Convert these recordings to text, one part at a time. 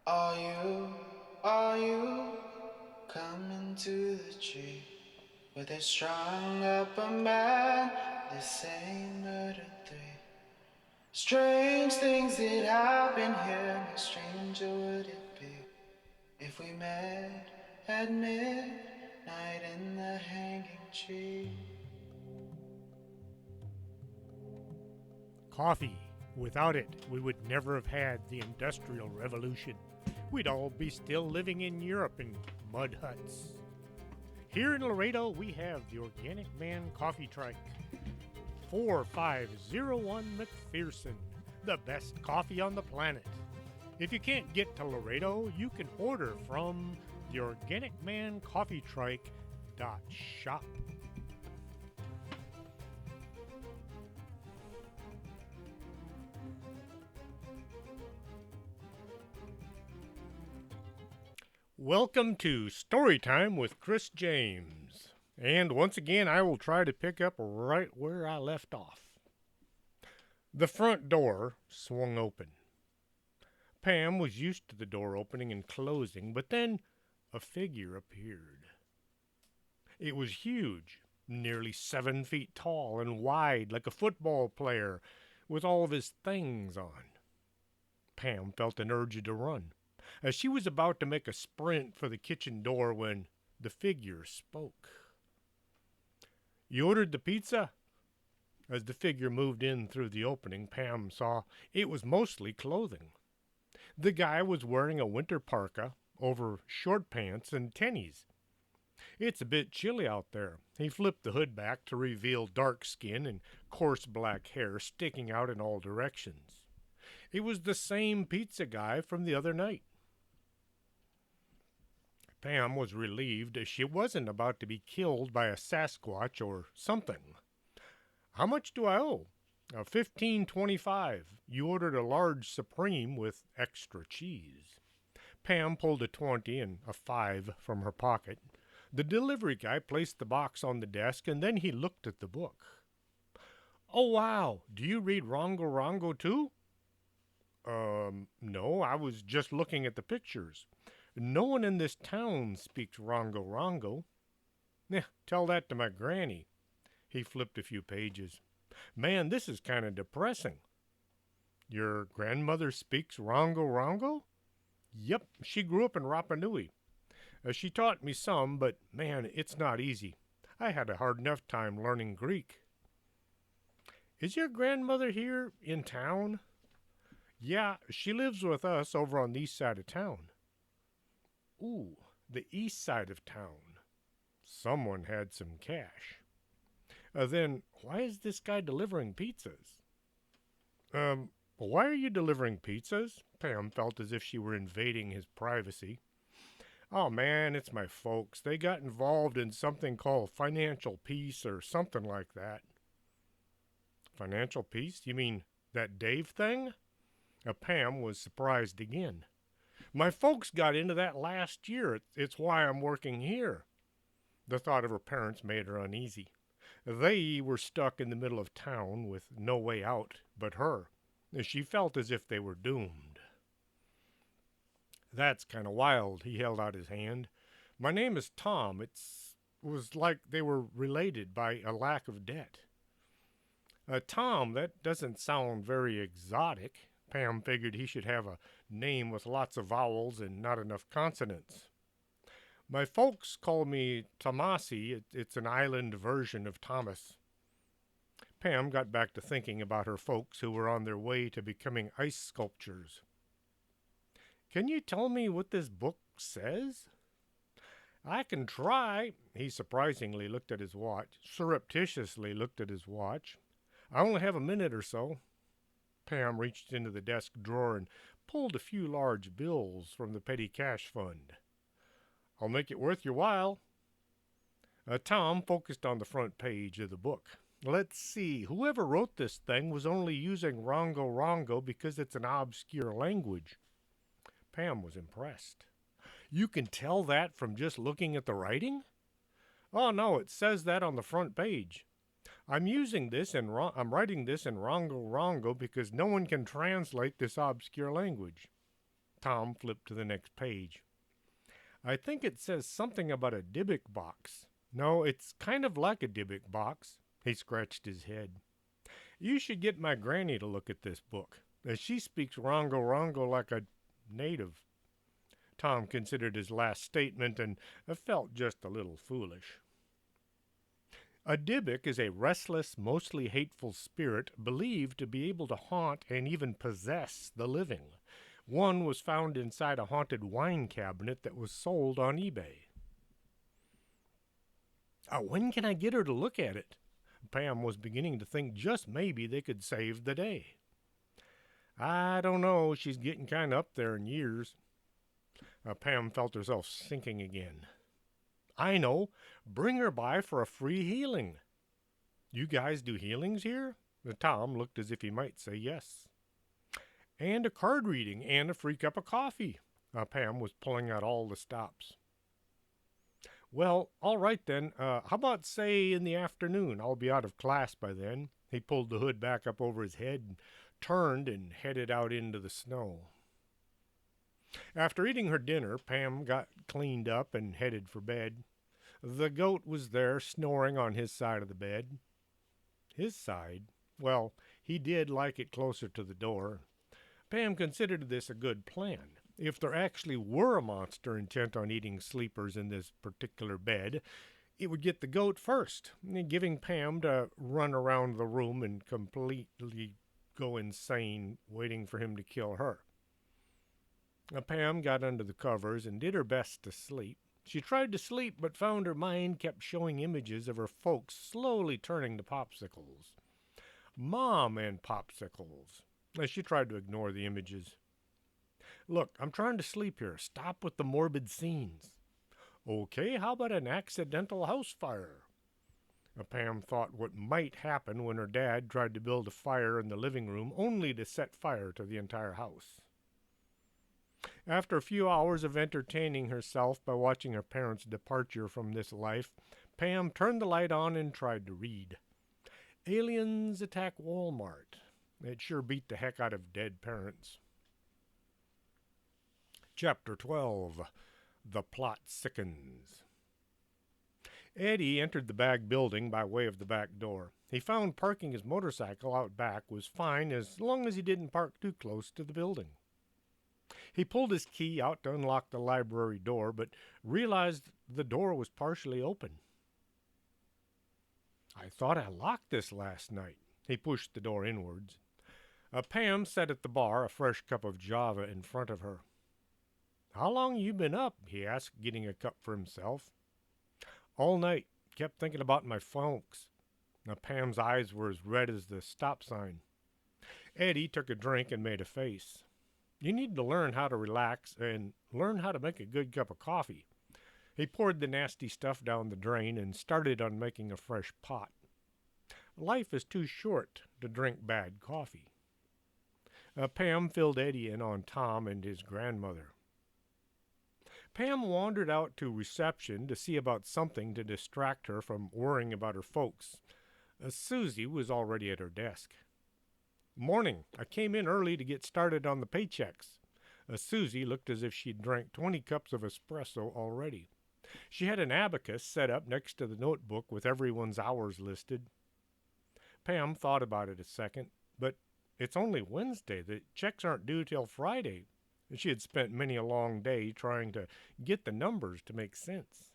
Are you coming to the tree where they strung up a man? They say murder three. Strange things that happen here. No stranger would it be if we met at midnight in the hanging tree. Coffee. Without it, we would never have had the Industrial Revolution. We'd all be still living in Europe in mud huts. Here in Laredo, we have the Organic Man Coffee Trike. 4501 McPherson, the best coffee on the planet. If you can't get to Laredo, you can order from the Organic Man Coffee Trike .shop. Welcome to Storytime with Chris James. And once again, I will try to pick up right where I left off. The front door swung open. Pam was used to the door opening and closing, but then a figure appeared. It was huge, nearly 7 feet tall and wide like a football player with all of his things on. Pam felt an urge to run, as she was about to make a sprint for the kitchen door when the figure spoke. "You ordered the pizza?" As the figure moved in through the opening, Pam saw it was mostly clothing. The guy was wearing a winter parka over short pants and tennies. "It's a bit chilly out there." He flipped the hood back to reveal dark skin and coarse black hair sticking out in all directions. It was the same pizza guy from the other night. Pam was relieved she wasn't about to be killed by a Sasquatch or something. "How much do I owe?" $15.25. You ordered a large Supreme with extra cheese." Pam pulled a 20 and a 5 from her pocket. The delivery guy placed the box on the desk and then he looked at the book. "Oh, wow. Do you read Rongo Rongo too?" No, I was just looking at the pictures. No one in this town speaks Rongo Rongo." Tell that to my granny." He flipped a few pages. "Man, this is kind of depressing." "Your grandmother speaks Rongo Rongo?" "Yep, she grew up in Rapa Nui. She taught me some, but man, it's not easy. I had a hard enough time learning Greek." "Is your grandmother here in town?" "Yeah, she lives with us over on the east side of town." "Ooh, the east side of town." Someone had some cash. Then why is this guy delivering pizzas?" Why are you delivering pizzas?" Pam felt as if she were invading his privacy. "Oh man, it's my folks. They got involved in something called financial peace or something like that." "Financial peace? You mean that Dave thing?" Pam was surprised again. "My folks got into that last year. It's why I'm working here." The thought of her parents made her uneasy. They were stuck in the middle of town with no way out but her. She felt as if they were doomed. "That's kind of wild." He held out his hand. "My name is Tom. Was like they were related by a lack of debt." Tom, that doesn't sound very exotic." Pam figured he should have a name with lots of vowels and not enough consonants. "My folks call me Tomasi. It's an island version of Thomas." Pam got back to thinking about her folks who were on their way to becoming ice sculptures. "Can you tell me what this book says?" "I can try." He surprisingly looked at his watch, surreptitiously looked at his watch. "I only have a minute or so." Pam reached into the desk drawer and pulled a few large bills from the petty cash fund. "I'll make it worth your while." Tom focused on the front page of the book. "Let's see, whoever wrote this thing was only using Rongo Rongo because it's an obscure language." Pam was impressed. "You can tell that from just looking at the writing?" "Oh no, it says that on the front page. I'm writing this in Rongo Rongo because no one can translate this obscure language." Tom flipped to the next page. I think it says something about a Dybbuk box. No, it's kind of like a Dybbuk box. He scratched his head. You should get my granny to look at this book. She speaks Rongo Rongo like a native. Tom considered his last statement and felt just a little foolish. A Dybbuk is a restless, mostly hateful spirit believed to be able to haunt and even possess the living. One was found inside a haunted wine cabinet that was sold on eBay. When can I get her to look at it? Pam was beginning to think just maybe they could save the day. I don't know. She's getting kind of up there in years. Pam felt herself sinking again. I know. Bring her by for a free healing. You guys do healings here? Tom looked as if he might say yes. And a card reading and a free cup of coffee. Pam was pulling out all the stops. Well, all right then. How about, say, in the afternoon? I'll be out of class by then. He pulled the hood back up over his head and turned and headed out into the snow. After eating her dinner, Pam got cleaned up and headed for bed. The goat was there, snoring on his side of the bed. His side? Well, he did like it closer to the door. Pam considered this a good plan. If there actually were a monster intent on eating sleepers in this particular bed, it would get the goat first, giving Pam to run around the room and completely go insane, waiting for him to kill her. Pam got under the covers and did her best to sleep. She tried to sleep, but found her mind kept showing images of her folks slowly turning to popsicles. Mom and popsicles. She tried to ignore the images. Look, I'm trying to sleep here. Stop with the morbid scenes. Okay, how about an accidental house fire? Pam thought what might happen when her dad tried to build a fire in the living room only to set fire to the entire house. After a few hours of entertaining herself by watching her parents' departure from this life, Pam turned the light on and tried to read. Aliens Attack Walmart. It sure beat the heck out of Dead Parents. Chapter 12. The Plot Sickens. Eddie entered the back building by way of the back door. He found parking his motorcycle out back was fine as long as he didn't park too close to the building. He pulled his key out to unlock the library door, but realized the door was partially open. I thought I locked this last night. He pushed the door inwards. Pam sat at the bar, a fresh cup of Java in front of her. How long you been up? He asked, getting a cup for himself. All night. Kept thinking about my folks. Pam's eyes were as red as the stop sign. Eddie took a drink and made a face. You need to learn how to relax and learn how to make a good cup of coffee. He poured the nasty stuff down the drain and started on making a fresh pot. Life is too short to drink bad coffee. Pam filled Eddie in on Tom and his grandmother. Pam wandered out to reception to see about something to distract her from worrying about her folks. Susie was already at her desk. Morning. I came in early to get started on the paychecks. Susie looked as if she'd drank 20 cups of espresso already. She had an abacus set up next to the notebook with everyone's hours listed. Pam thought about it a second, but it's only Wednesday. The checks aren't due till Friday. She had spent many a long day trying to get the numbers to make sense.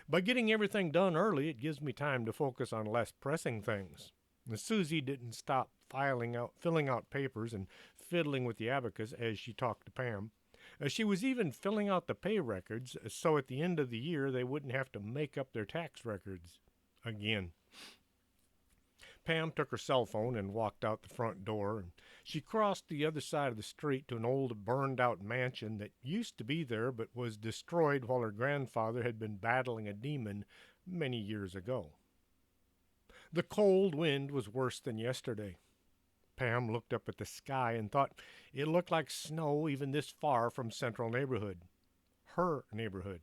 By getting everything done early, it gives me time to focus on less pressing things. Susie didn't stop filling out papers and fiddling with the abacus as she talked to Pam. She was even filling out the pay records, so at the end of the year they wouldn't have to make up their tax records again. Pam took her cell phone and walked out the front door, and she crossed the other side of the street to an old burned-out mansion that used to be there but was destroyed while her grandfather had been battling a demon many years ago. The cold wind was worse than yesterday. Pam looked up at the sky and thought it looked like snow even this far from Central Neighborhood. Her neighborhood.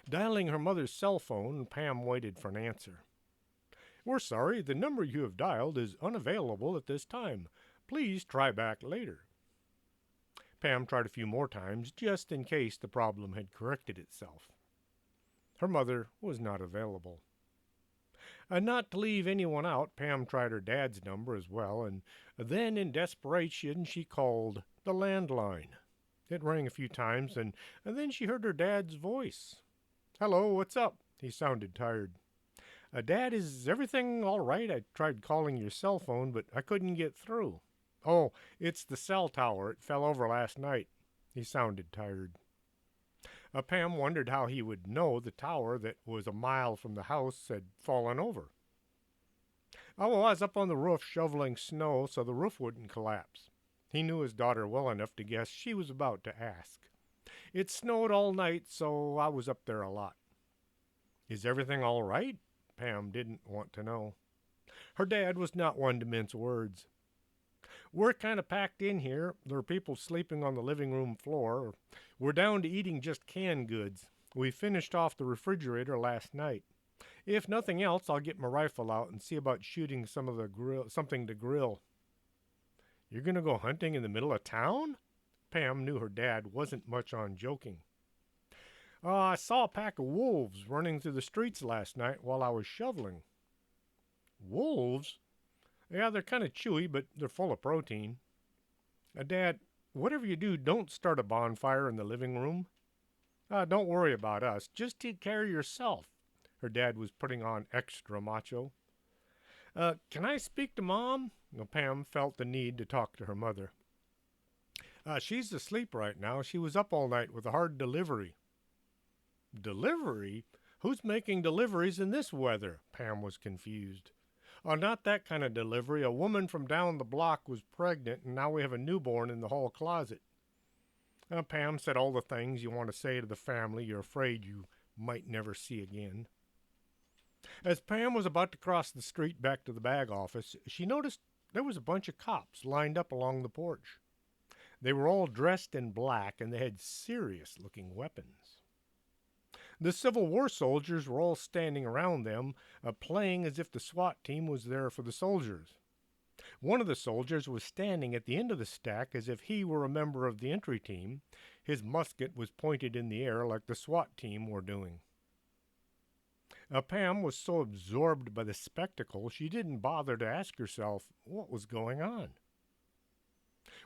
Dialing her mother's cell phone, Pam waited for an answer. We're sorry, the number you have dialed is unavailable at this time. Please try back later. Pam tried a few more times, just in case the problem had corrected itself. Her mother was not available. Not to leave anyone out, Pam tried her dad's number as well, and then in desperation she called the landline. It rang a few times, and then she heard her dad's voice. "Hello, what's up?" He sounded tired. "Dad, is everything all right? I tried calling your cell phone, but I couldn't get through." "Oh, it's the cell tower. It fell over last night." He sounded tired. Pam wondered how he would know the tower that was a mile from the house had fallen over. "Oh, well, I was up on the roof shoveling snow so the roof wouldn't collapse." He knew his daughter well enough to guess she was about to ask. "It snowed all night, so I was up there a lot." "Is everything all right?" Pam didn't want to know. Her dad was not one to mince words. "We're kind of packed in here. There are people sleeping on the living room floor. We're down to eating just canned goods. We finished off the refrigerator last night. If nothing else, I'll get my rifle out and see about shooting something to grill." "You're going to go hunting in the middle of town?" Pam knew her dad wasn't much on joking. "I saw a pack of wolves running through the streets last night while I was shoveling." "Wolves?" "Yeah, they're kind of chewy, but they're full of protein." "Dad, whatever you do, don't start a bonfire in the living room." "Don't worry about us. Just take care of yourself." Her dad was putting on extra macho. "Can I speak to Mom?" Pam felt the need to talk to her mother. She's asleep right now. She was up all night with a hard delivery." "Delivery? Who's making deliveries in this weather?" Pam was confused. "Not that kind of delivery. A woman from down the block was pregnant, and now we have a newborn in the hall closet." Pam said all the things you want to say to the family you're afraid you might never see again. As Pam was about to cross the street back to the bag office, she noticed there was a bunch of cops lined up along the porch. They were all dressed in black, and they had serious-looking weapons. The Civil War soldiers were all standing around them, playing as if the SWAT team was there for the soldiers. One of the soldiers was standing at the end of the stack as if he were a member of the entry team. His musket was pointed in the air like the SWAT team were doing. Pam was so absorbed by the spectacle she didn't bother to ask herself what was going on.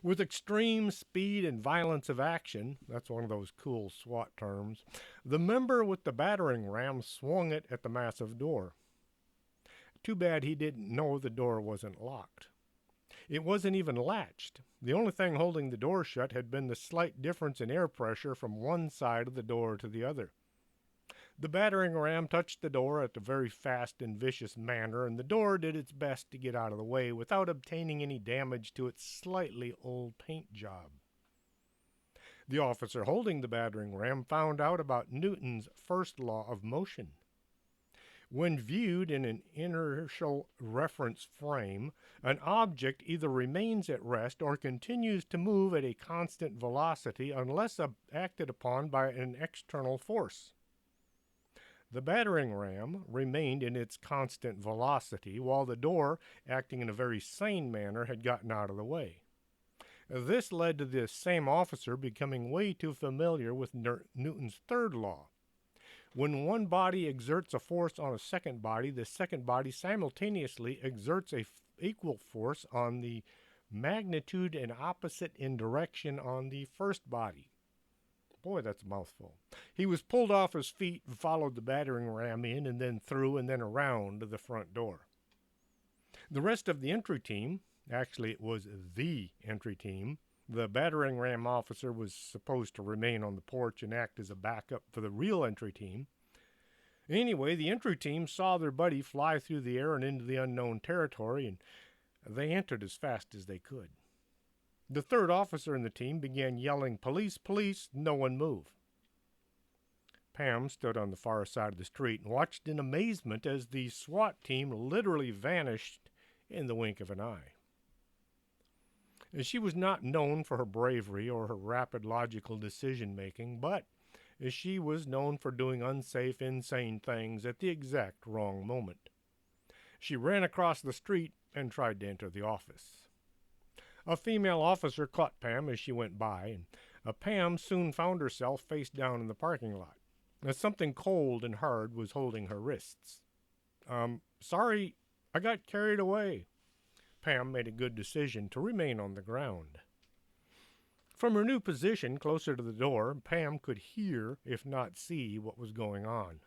With extreme speed and violence of action, that's one of those cool SWAT terms, the member with the battering ram swung it at the massive door. Too bad he didn't know the door wasn't locked. It wasn't even latched. The only thing holding the door shut had been the slight difference in air pressure from one side of the door to the other. The battering ram touched the door at a very fast and vicious manner, and the door did its best to get out of the way without obtaining any damage to its slightly old paint job. The officer holding the battering ram found out about Newton's first law of motion. When viewed in an inertial reference frame, an object either remains at rest or continues to move at a constant velocity unless acted upon by an external force. The battering ram remained in its constant velocity, while the door, acting in a very sane manner, had gotten out of the way. This led to this same officer becoming way too familiar with Newton's third law. When one body exerts a force on a second body, the second body simultaneously exerts a equal force on the magnitude and opposite in direction on the first body. Boy, that's a mouthful. He was pulled off his feet and followed the battering ram in and then through and then around the front door. The rest of the entry team, actually it was the entry team, the battering ram officer was supposed to remain on the porch and act as a backup for the real entry team. Anyway, the entry team saw their buddy fly through the air and into the unknown territory, and they entered as fast as they could. The third officer in the team began yelling, "Police, police," no one moved. Pam stood on the far side of the street and watched in amazement as the SWAT team literally vanished in the wink of an eye. She was not known for her bravery or her rapid logical decision-making, but she was known for doing unsafe, insane things at the exact wrong moment. She ran across the street and tried to enter the office. A female officer caught Pam as she went by, and Pam soon found herself face down in the parking lot. Something cold and hard was holding her wrists. Sorry, I got carried away. Pam made a good decision to remain on the ground. From her new position closer to the door, Pam could hear, if not see, what was going on.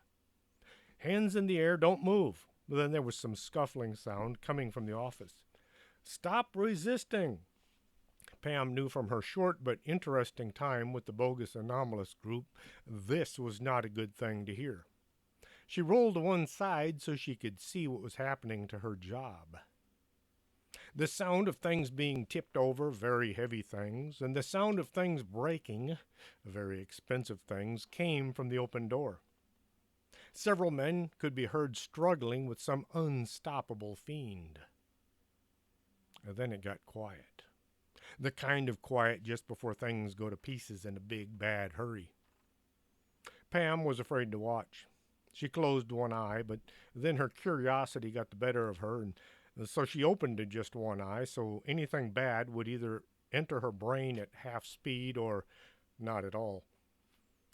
Hands in the air, don't move. Then there was some scuffling sound coming from the office. Stop resisting. Pam knew from her short but interesting time with the Bogus Anomalous group this was not a good thing to hear. She rolled to one side so she could see what was happening to her job. The sound of things being tipped over, very heavy things, and the sound of things breaking, very expensive things, came from the open door. Several men could be heard struggling with some unstoppable fiend. And then it got quiet. The kind of quiet just before things go to pieces in a big, bad hurry. Pam was afraid to watch. She closed one eye, but then her curiosity got the better of her, and so she opened to just one eye, so anything bad would either enter her brain at half speed or not at all.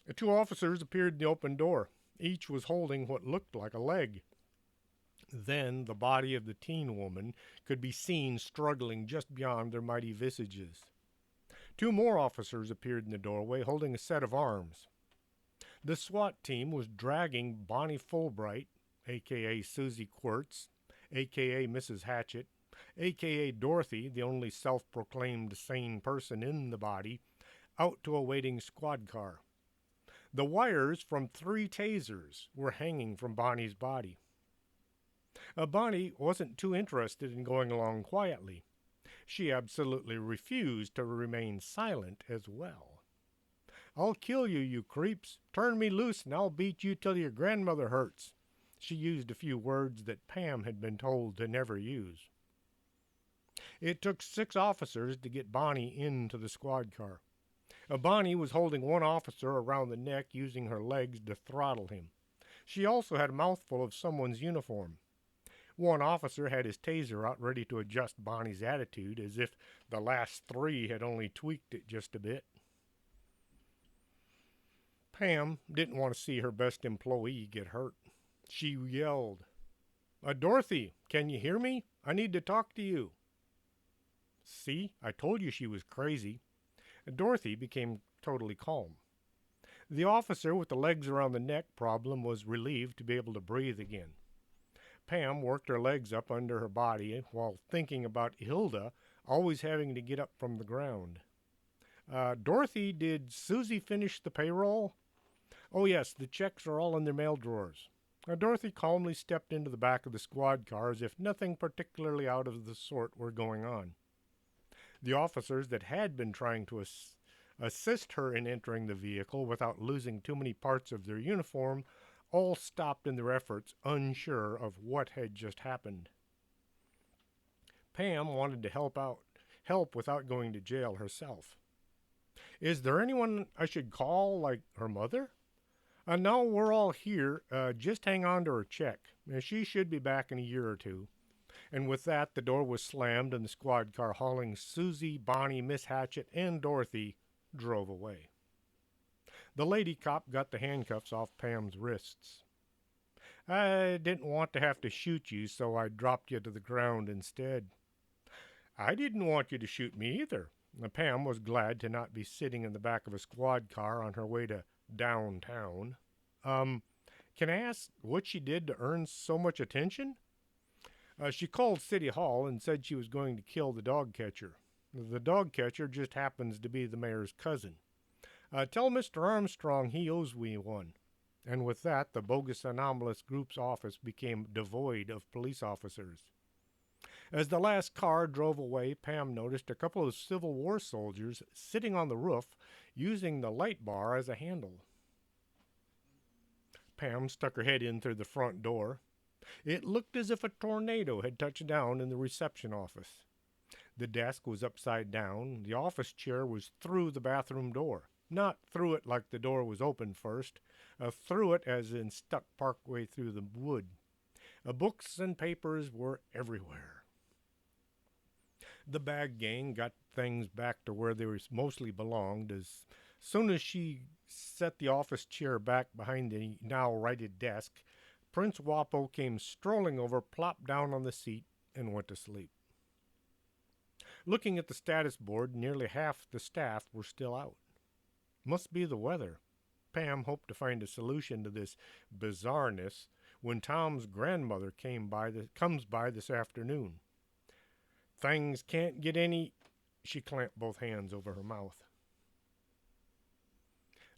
The two officers appeared in the open door. Each was holding what looked like a leg. Then the body of the teen woman could be seen struggling just beyond their mighty visages. Two more officers appeared in the doorway, holding a set of arms. The SWAT team was dragging Bonnie Fulbright, a.k.a. Susie Quirts, a.k.a. Mrs. Hatchet, a.k.a. Dorothy, the only self-proclaimed sane person in the body, out to a waiting squad car. The wires from 3 tasers were hanging from Bonnie's body. Bonnie wasn't too interested in going along quietly. She absolutely refused to remain silent as well. I'll kill you, you creeps. Turn me loose and I'll beat you till your grandmother hurts. She used a few words that Pam had been told to never use. It took 6 officers to get Bonnie into the squad car. Bonnie was holding one officer around the neck, using her legs to throttle him. She also had a mouthful of someone's uniform. One officer had his taser out ready to adjust Bonnie's attitude, as if the last 3 had only tweaked it just a bit. Pam didn't want to see her best employee get hurt. She yelled, Dorothy, can you hear me? I need to talk to you. See, I told you she was crazy. Dorothy became totally calm. The officer with the legs around the neck problem was relieved to be able to breathe again. Pam worked her legs up under her body while thinking about Hilda always having to get up from the ground. Dorothy, did Susie finish the payroll? Oh yes, the checks are all in their mail drawers. Dorothy calmly stepped into the back of the squad car as if nothing particularly out of the sort were going on. The officers that had been trying to assist her in entering the vehicle without losing too many parts of their uniform all stopped in their efforts, unsure of what had just happened. Pam wanted to help without going to jail herself. Is there anyone I should call, like her mother? No, we're all here. Just hang on to her check. She should be back in a year or two. And with that, the door was slammed and the squad car hauling Susie, Bonnie, Miss Hatchet, and Dorothy drove away. The lady cop got the handcuffs off Pam's wrists. I didn't want to have to shoot you, so I dropped you to the ground instead. I didn't want you to shoot me either. Pam was glad to not be sitting in the back of a squad car on her way to downtown. Can I ask what she did to earn so much attention? She called City Hall and said she was going to kill the dog catcher. The dog catcher just happens to be the mayor's cousin. Tell Mr. Armstrong he owes me one. And with that, the Bogus Anomalous Group's office became devoid of police officers. As the last car drove away, Pam noticed a couple of Civil War soldiers sitting on the roof, using the light bar as a handle. Pam stuck her head in through the front door. It looked as if a tornado had touched down in the reception office. The desk was upside down. The office chair was through the bathroom door. Not through it like the door was open first, through it as in stuck partway through the wood. Books and papers were everywhere. The bag gang got things back to where they mostly belonged as soon as she set the office chair back behind the now righted desk. Prince Wapo came strolling over, plopped down on the seat, and went to sleep. Looking at the status board, nearly half the staff were still out. Must be the weather. Pam hoped to find a solution to this bizarreness when Tom's grandmother comes by this afternoon. Things can't get any. She clamped both hands over her mouth.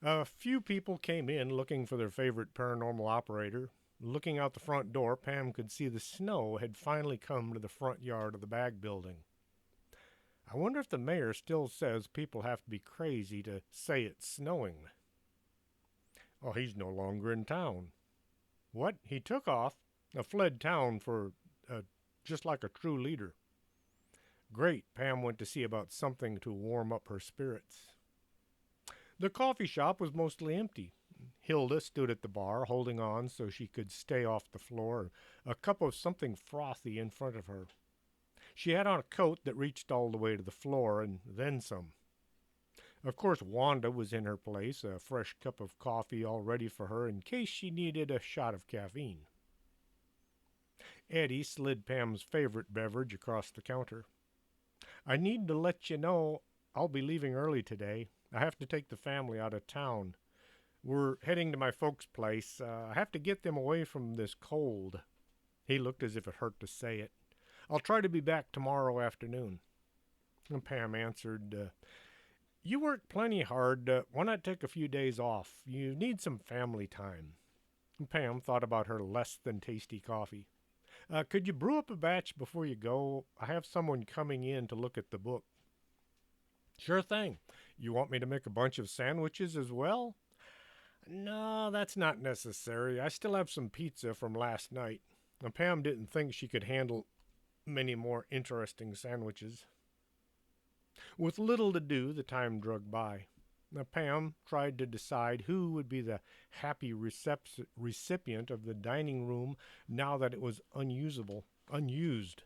A few people came in looking for their favorite paranormal operator. Looking out the front door, Pam could see the snow had finally come to the front yard of the bag building. I wonder if the mayor still says people have to be crazy to say it's snowing. Oh, he's no longer in town. What? He took off, fled town for just like a true leader. Great, Pam went to see about something to warm up her spirits. The coffee shop was mostly empty. Hilda stood at the bar, holding on so she could stay off the floor, a cup of something frothy in front of her. She had on a coat that reached all the way to the floor, and then some. Of course, Wanda was in her place, a fresh cup of coffee all ready for her in case she needed a shot of caffeine. Eddie slid Pam's favorite beverage across the counter. I need to let you know I'll be leaving early today. I have to take the family out of town. We're heading to my folks' place. I have to get them away from this cold. He looked as if it hurt to say it. I'll try to be back tomorrow afternoon. And Pam answered, You work plenty hard. Why not take a few days off? You need some family time. And Pam thought about her less than tasty coffee. Could you brew up a batch before you go? I have someone coming in to look at the book. Sure thing. You want me to make a bunch of sandwiches as well? No, that's not necessary. I still have some pizza from last night. And Pam didn't think she could handle many more interesting sandwiches. With little to do, the time dragged by. Now, Pam tried to decide who would be the happy recipient of the dining room now that it was unused.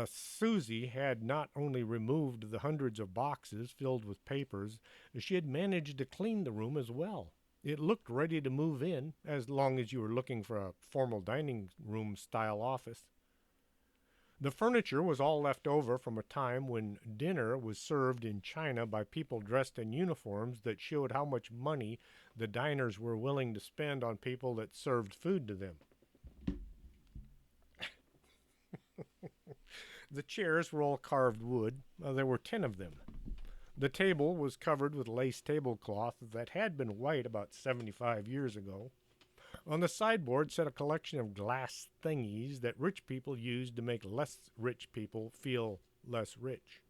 Susie had not only removed the hundreds of boxes filled with papers, she had managed to clean the room as well. It looked ready to move in, as long as you were looking for a formal dining room style office. The furniture was all left over from a time when dinner was served in China by people dressed in uniforms that showed how much money the diners were willing to spend on people that served food to them. The chairs were all carved wood. There were 10 of them. The table was covered with lace tablecloth that had been white about 75 years ago. On the sideboard sat a collection of glass thingies that rich people used to make less rich people feel less rich.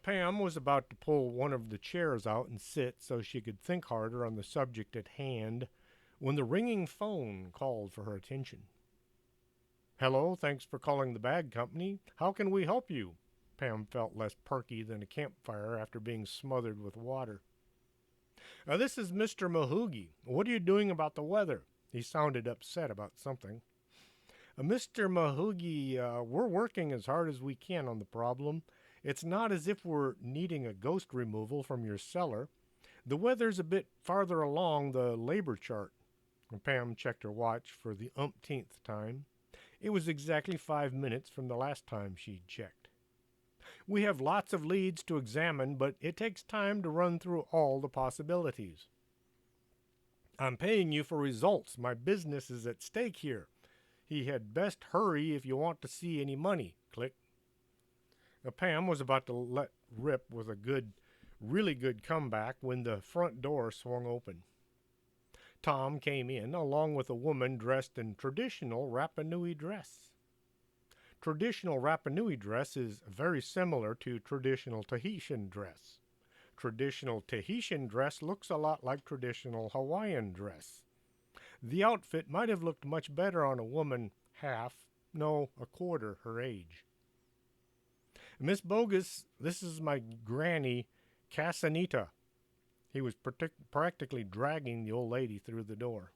Pam was about to pull one of the chairs out and sit so she could think harder on the subject at hand when the ringing phone called for her attention. Hello, thanks for calling the bag company. How can we help you? Pam felt less perky than a campfire after being smothered with water. This is Mr. Mahoogie. What are you doing about the weather? He sounded upset about something. Mr. Mahoogie, we're working as hard as we can on the problem. It's not as if we're needing a ghost removal from your cellar. The weather's a bit farther along the labor chart. Pam checked her watch for the umpteenth time. It was exactly 5 minutes from the last time she'd checked. We have lots of leads to examine, but it takes time to run through all the possibilities. I'm paying you for results. My business is at stake here. He had best hurry if you want to see any money. Click. Pam was about to let rip with a really good comeback when the front door swung open. Tom came in, along with a woman dressed in traditional Rapa Nui dress. Traditional Rapa Nui dress is very similar to traditional Tahitian dress. Traditional Tahitian dress looks a lot like traditional Hawaiian dress. The outfit might have looked much better on a woman a quarter her age. Miss Bogus, this is my granny, Casanita. He was practically dragging the old lady through the door.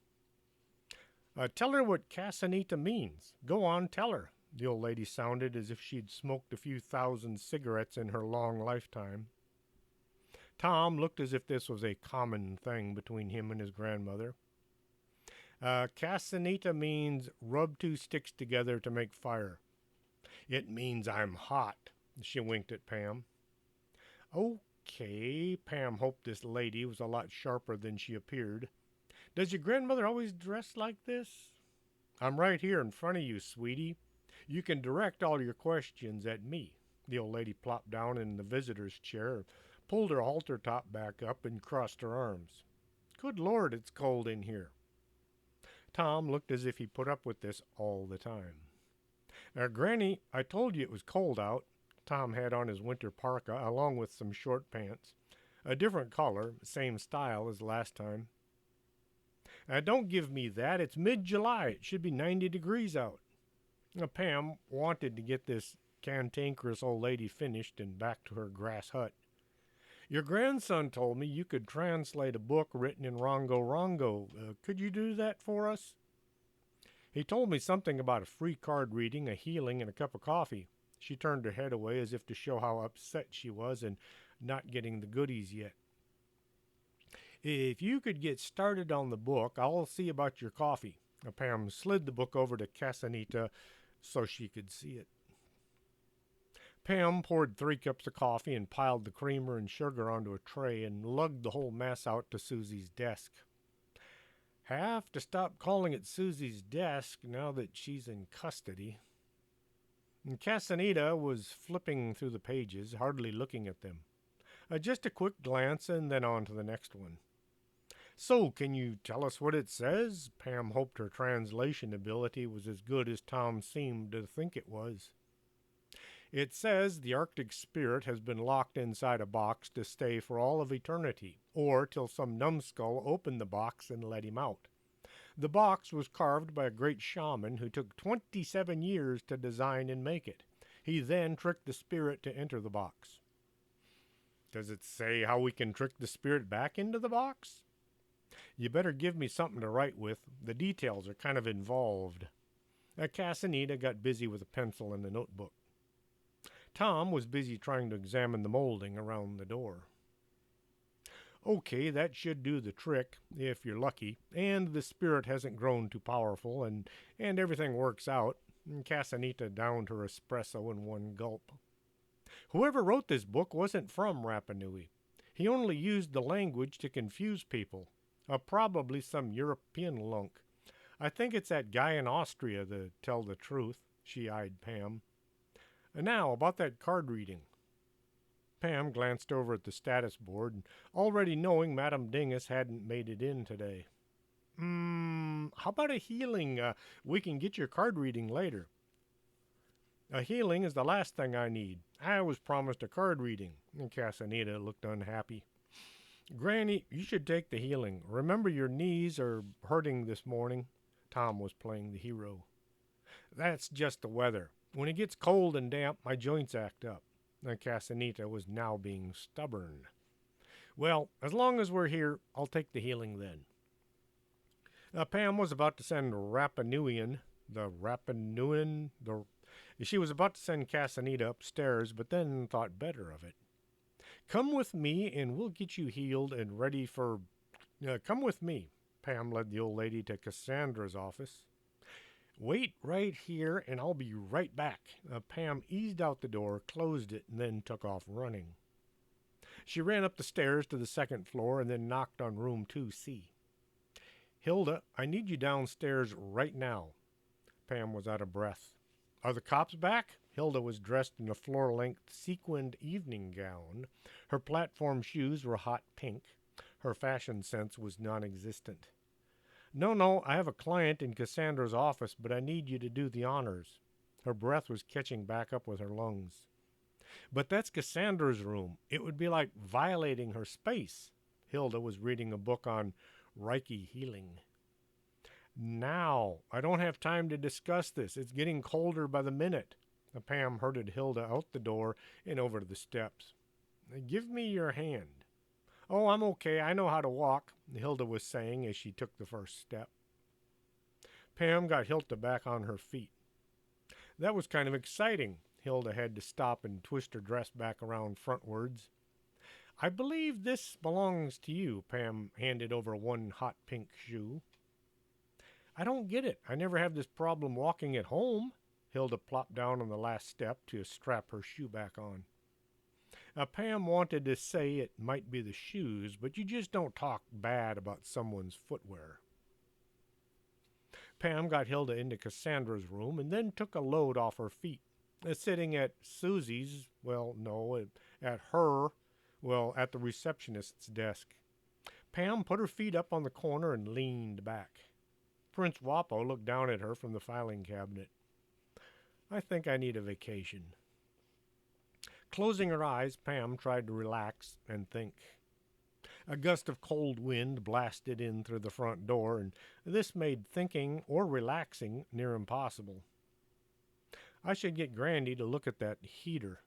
Tell her what Casanita means. Go on, tell her. The old lady sounded as if she'd smoked a few thousand cigarettes in her long lifetime. Tom looked as if this was a common thing between him and his grandmother. Casanita means rub two sticks together to make fire. It means I'm hot. She winked at Pam. Okay, Pam hoped this lady was a lot sharper than she appeared. Does your grandmother always dress like this? I'm right here in front of you, sweetie. You can direct all your questions at me. The old lady plopped down in the visitor's chair, pulled her halter top back up, and crossed her arms. Good Lord, it's cold in here. Tom looked as if he put up with this all the time. Granny, I told you it was cold out. Tom had on his winter parka along with some short pants. A different color, same style as last time. Don't give me that. It's mid-July. It should be 90 degrees out. Pam wanted to get this cantankerous old lady finished and back to her grass hut. Your grandson told me you could translate a book written in Rongo Rongo. Could you do that for us? He told me something about a free card reading, a healing, and a cup of coffee. She turned her head away as if to show how upset she was and not getting the goodies yet. If you could get started on the book, I'll see about your coffee. Pam slid the book over to Casanita so she could see it. Pam poured 3 cups of coffee and piled the creamer and sugar onto a tray and lugged the whole mess out to Susie's desk. Have to stop calling it Susie's desk now that she's in custody. And Casanita was flipping through the pages, hardly looking at them. Just a quick glance and then on to the next one. So, can you tell us what it says? Pam hoped her translation ability was as good as Tom seemed to think it was. It says the Arctic spirit has been locked inside a box to stay for all of eternity, or till some numbskull opened the box and let him out. The box was carved by a great shaman who took 27 years to design and make it. He then tricked the spirit to enter the box. Does it say how we can trick the spirit back into the box? You better give me something to write with. The details are kind of involved. Casanita got busy with a pencil and a notebook. Tom was busy trying to examine the molding around the door. Okay, that should do the trick, if you're lucky, and the spirit hasn't grown too powerful, and everything works out. Casanita downed her espresso in one gulp. Whoever wrote this book wasn't from Rapa Nui. He only used the language to confuse people. Probably some European lunk. I think it's that guy in Austria, to tell the truth. She eyed Pam. Now, about that card reading. Pam glanced over at the status board, already knowing Madame Dingus hadn't made it in today. How about a healing? We can get your card reading later. A healing is the last thing I need. I was promised a card reading. Casanita looked unhappy. Granny, you should take the healing. Remember your knees are hurting this morning. Tom was playing the hero. That's just the weather. When it gets cold and damp, my joints act up. Casanita was now being stubborn. Well, as long as we're here, I'll take the healing then. Pam was about to send She was about to send Casanita upstairs, but then thought better of it. Come with me, and we'll get you healed and ready for... come with me. Pam led the old lady to Cassandra's office. Wait right here, and I'll be right back. Pam eased out the door, closed it, and then took off running. She ran up the stairs to the second floor and then knocked on room 2C. Hilda, I need you downstairs right now. Pam was out of breath. Are the cops back? Hilda was dressed in a floor-length sequined evening gown. Her platform shoes were hot pink. Her fashion sense was non-existent. No, I have a client in Cassandra's office, but I need you to do the honors. Her breath was catching back up with her lungs. But that's Cassandra's room. It would be like violating her space. Hilda was reading a book on Reiki healing. Now, I don't have time to discuss this. It's getting colder by the minute. Pam herded Hilda out the door and over to the steps. Give me your hand. Oh, I'm okay. I know how to walk, Hilda was saying as she took the first step. Pam got Hilda back on her feet. That was kind of exciting. Hilda had to stop and twist her dress back around frontwards. I believe this belongs to you. Pam handed over one hot pink shoe. I don't get it. I never have this problem walking at home. Hilda plopped down on the last step to strap her shoe back on. Pam wanted to say it might be the shoes, but you just don't talk bad about someone's footwear. Pam got Hilda into Cassandra's room and then took a load off her feet. Sitting at Susie's, well, no, at her, well, at the receptionist's desk. Pam put her feet up on the corner and leaned back. Prince Wapo looked down at her from the filing cabinet. I think I need a vacation. Closing her eyes, Pam tried to relax and think. A gust of cold wind blasted in through the front door, and this made thinking or relaxing near impossible. I should get Grandy to look at that heater.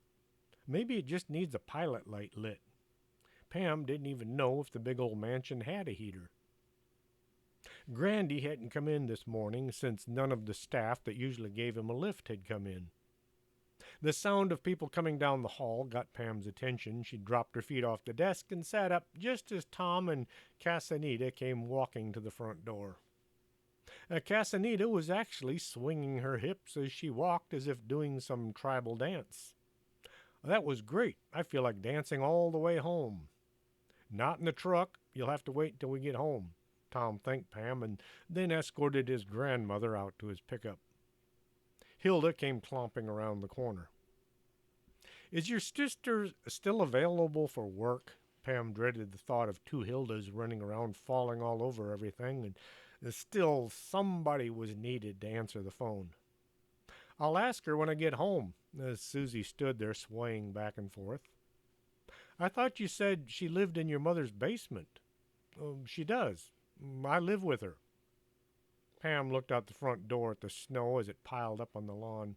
Maybe it just needs a pilot light lit. Pam didn't even know if the big old mansion had a heater. Grandy hadn't come in this morning since none of the staff that usually gave him a lift had come in. The sound of people coming down the hall got Pam's attention. She dropped her feet off the desk and sat up just as Tom and Casanita came walking to the front door. Casanita was actually swinging her hips as she walked as if doing some tribal dance. That was great. I feel like dancing all the way home. Not in the truck. You'll have to wait till we get home. Tom thanked Pam and then escorted his grandmother out to his pickup. Hilda came clomping around the corner. Is your sister still available for work? Pam dreaded the thought of two Hildas running around falling all over everything, and still somebody was needed to answer the phone. I'll ask her when I get home, as Susie stood there swaying back and forth. I thought you said she lived in your mother's basement. She does. I live with her. Pam looked out the front door at the snow as it piled up on the lawn.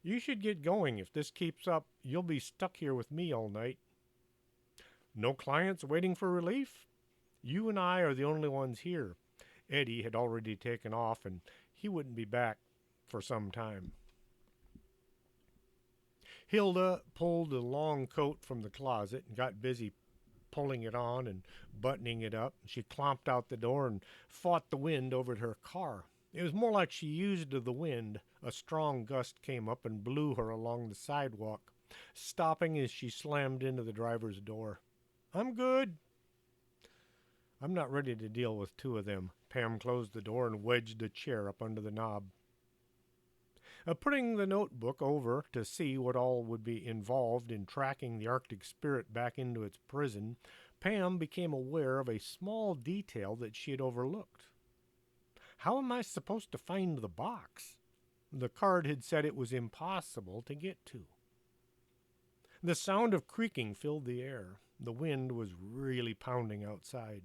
You should get going. If this keeps up, you'll be stuck here with me all night. No clients waiting for relief? You and I are the only ones here. Eddie had already taken off, and he wouldn't be back for some time. Hilda pulled the long coat from the closet and got busy pulling it on and buttoning it up. She clomped out the door and fought the wind over at her car. It was more like she used the wind. A strong gust came up and blew her along the sidewalk, stopping as she slammed into the driver's door. I'm good. I'm not ready to deal with two of them. Pam closed the door and wedged a chair up under the knob. Putting the notebook over to see what all would be involved in tracking the Arctic Spirit back into its prison, Pam became aware of a small detail that she had overlooked. How am I supposed to find the box? The card had said it was impossible to get to. The sound of creaking filled the air. The wind was really pounding outside.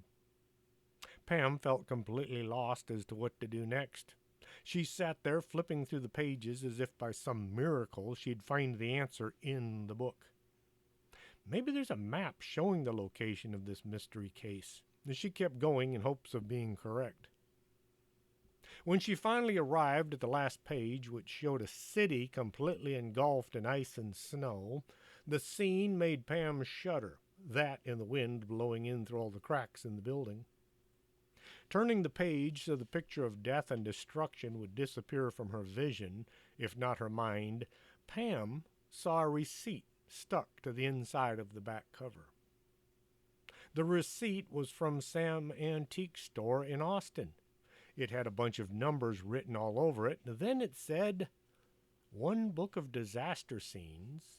Pam felt completely lost as to what to do next. She sat there flipping through the pages as if by some miracle she'd find the answer in the book. Maybe there's a map showing the location of this mystery case. She kept going in hopes of being correct. When she finally arrived at the last page, which showed a city completely engulfed in ice and snow, the scene made Pam shudder, that and the wind blowing in through all the cracks in the building. Turning the page so the picture of death and destruction would disappear from her vision, if not her mind, Pam saw a receipt stuck to the inside of the back cover. The receipt was from Sam Antique Store in Austin. It had a bunch of numbers written all over it. Then it said, 1 book of disaster scenes,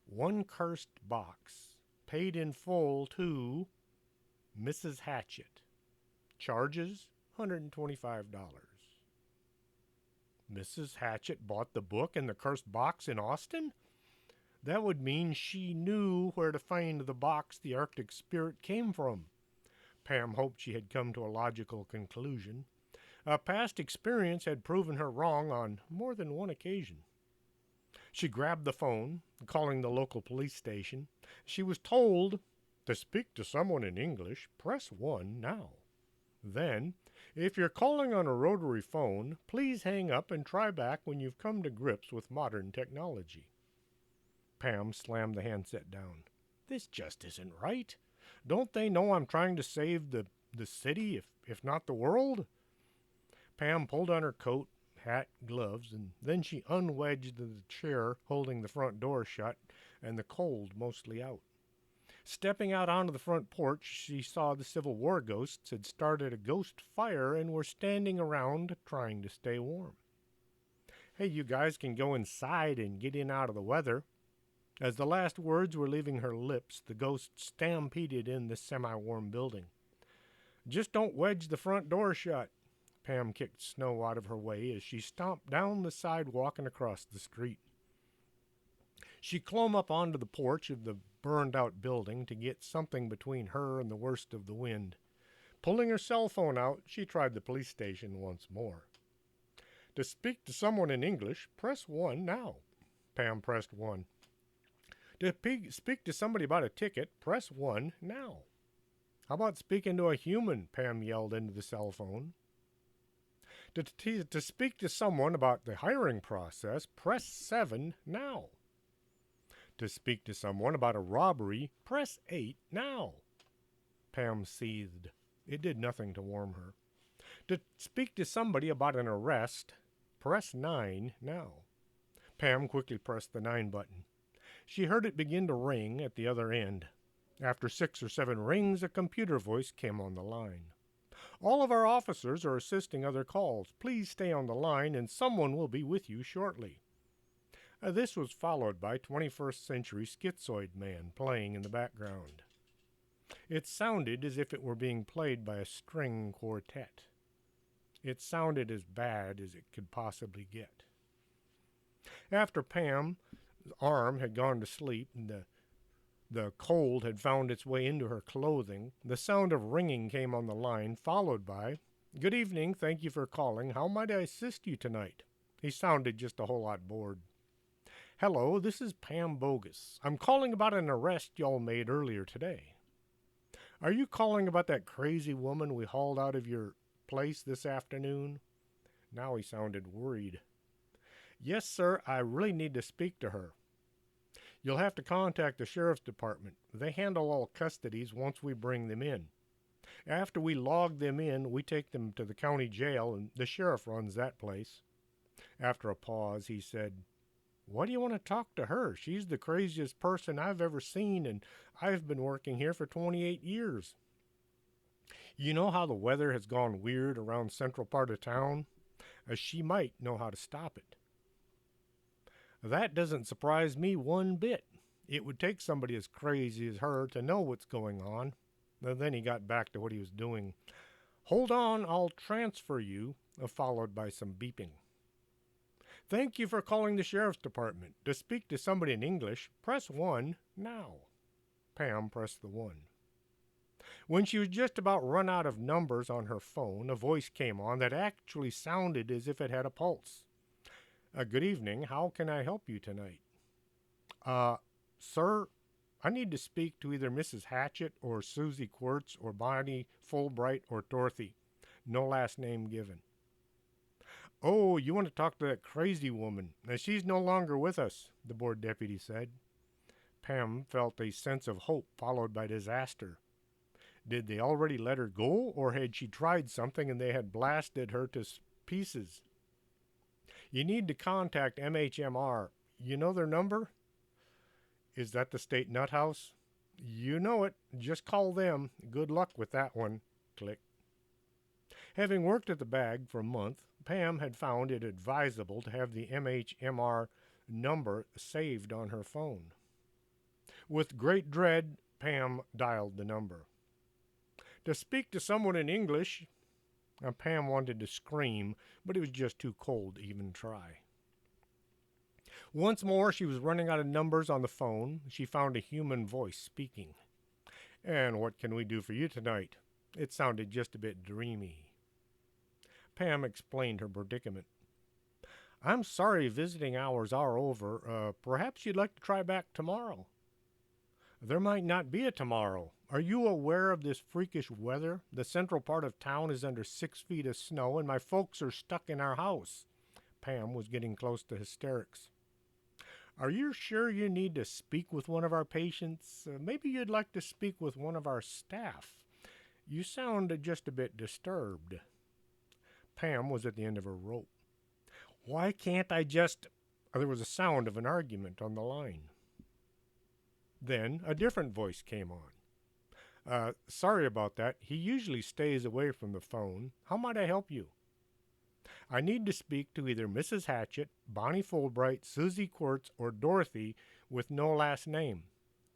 1 cursed box, paid in full to Mrs. Hatchett. Charges, $125. Mrs. Hatchett bought the book and the cursed box in Austin? That would mean she knew where to find the box the Arctic Spirit came from. Pam hoped she had come to a logical conclusion. A past experience had proven her wrong on more than one occasion. She grabbed the phone, calling the local police station. She was told, to speak to someone in English, press 1 now. Then, if you're calling on a rotary phone, please hang up and try back when you've come to grips with modern technology. Pam slammed the handset down. This just isn't right. Don't they know I'm trying to save the city, if not the world? Pam pulled on her coat, hat, gloves, and then she unwedged the chair holding the front door shut and the cold mostly out. Stepping out onto the front porch, she saw the Civil War ghosts had started a ghost fire and were standing around trying to stay warm. Hey, you guys can go inside and get in out of the weather. As the last words were leaving her lips, the ghosts stampeded in the semi-warm building. Just don't wedge the front door shut. Pam kicked snow out of her way as she stomped down the sidewalk and across the street. She clomb up onto the porch of the burned-out building to get something between her and the worst of the wind. Pulling her cell phone out, she tried the police station once more. To speak to someone in English, press 1 now. Pam pressed 1. To speak to somebody about a ticket, press 1 now. How about speaking to a human? Pam yelled into the cell phone. To speak to someone about the hiring process, press 7 now. To speak to someone about a robbery, press 8 now. Pam seethed. It did nothing to warm her. To speak to somebody about an arrest, press 9 now. Pam quickly pressed the 9 button. She heard it begin to ring at the other end. After 6 or 7 rings, a computer voice came on the line. All of our officers are assisting other calls. Please stay on the line and someone will be with you shortly. This was followed by 21st Century Schizoid Man playing in the background. It sounded as if it were being played by a string quartet. It sounded as bad as it could possibly get. After Pam's arm had gone to sleep and the cold had found its way into her clothing, the sound of ringing came on the line, followed by, "Good evening, thank you for calling. How might I assist you tonight?" He sounded just a whole lot bored. "Hello, this is Pam Bogus. I'm calling about an arrest y'all made earlier today." "Are you calling about that crazy woman we hauled out of your place this afternoon?" Now he sounded worried. "Yes, sir, I really need to speak to her." "You'll have to contact the sheriff's department. They handle all custodies once we bring them in. After we log them in, we take them to the county jail, and the sheriff runs that place." After a pause, he said, "Why do you want to talk to her? She's the craziest person I've ever seen, and I've been working here for 28 years. You know how the weather has gone weird around central part of town? She might know how to stop it." "That doesn't surprise me one bit. It would take somebody as crazy as her to know what's going on." Then he got back to what he was doing. "Hold on, I'll transfer you," followed by some beeping. "Thank you for calling the sheriff's department. To speak to somebody in English, press 1 now." Pam pressed the 1. When she was just about run out of numbers on her phone, a voice came on that actually sounded as if it had a pulse. "Good evening. How can I help you tonight?" Sir, I need to speak to either Mrs. Hatchett or Susie Quirts or Bonnie Fulbright or Dorothy. No last name given." "Oh, you want to talk to that crazy woman. She's no longer with us," the board deputy said. Pam felt a sense of hope followed by disaster. Did they already let her go, or had she tried something and they had blasted her to pieces? "You need to contact MHMR. You know their number?" "Is that the state nut house?" "You know it. Just call them. Good luck with that one." Click. Having worked at the bag for a month, Pam had found it advisable to have the MHMR number saved on her phone. With great dread, Pam dialed the number. "To speak to someone in English." Pam wanted to scream, but it was just too cold to even try. Once more, she was running out of numbers on the phone. She found a human voice speaking. "And what can we do for you tonight?" It sounded just a bit dreamy. Pam explained her predicament. "I'm sorry visiting hours are over. Perhaps you'd like to try back tomorrow." There might not be a tomorrow. Are you aware of this freakish weather? The central part of town is under 6 feet of snow, and my folks are stuck in our house. Pam was getting close to hysterics. Are you sure you need to speak with one of our patients? Maybe you'd like to speak with one of our staff. You sound just a bit disturbed. Pam was at the end of her rope. Why can't I just... There was a sound of an argument on the line. Then a different voice came on. Sorry about that. He usually stays away from the phone. How might I help you? I need to speak to either Mrs. Hatchett, Bonnie Fulbright, Susie Quartz, or Dorothy with no last name.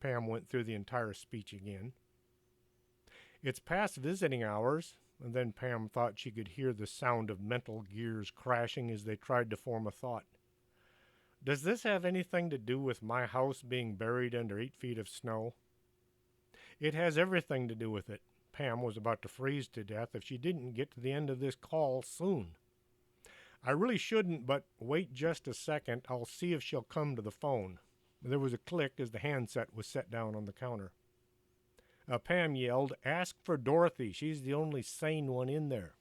Pam went through the entire speech again. It's past visiting hours, and then Pam thought she could hear the sound of mental gears crashing as they tried to form a thought. Does this have anything to do with my house being buried under 8 feet of snow? It has everything to do with it. Pam was about to freeze to death if she didn't get to the end of this call soon. I really shouldn't, but wait just a second. I'll see if she'll come to the phone. There was a click as the handset was set down on the counter. Pam yelled, Ask for Dorothy. She's the only sane one in there.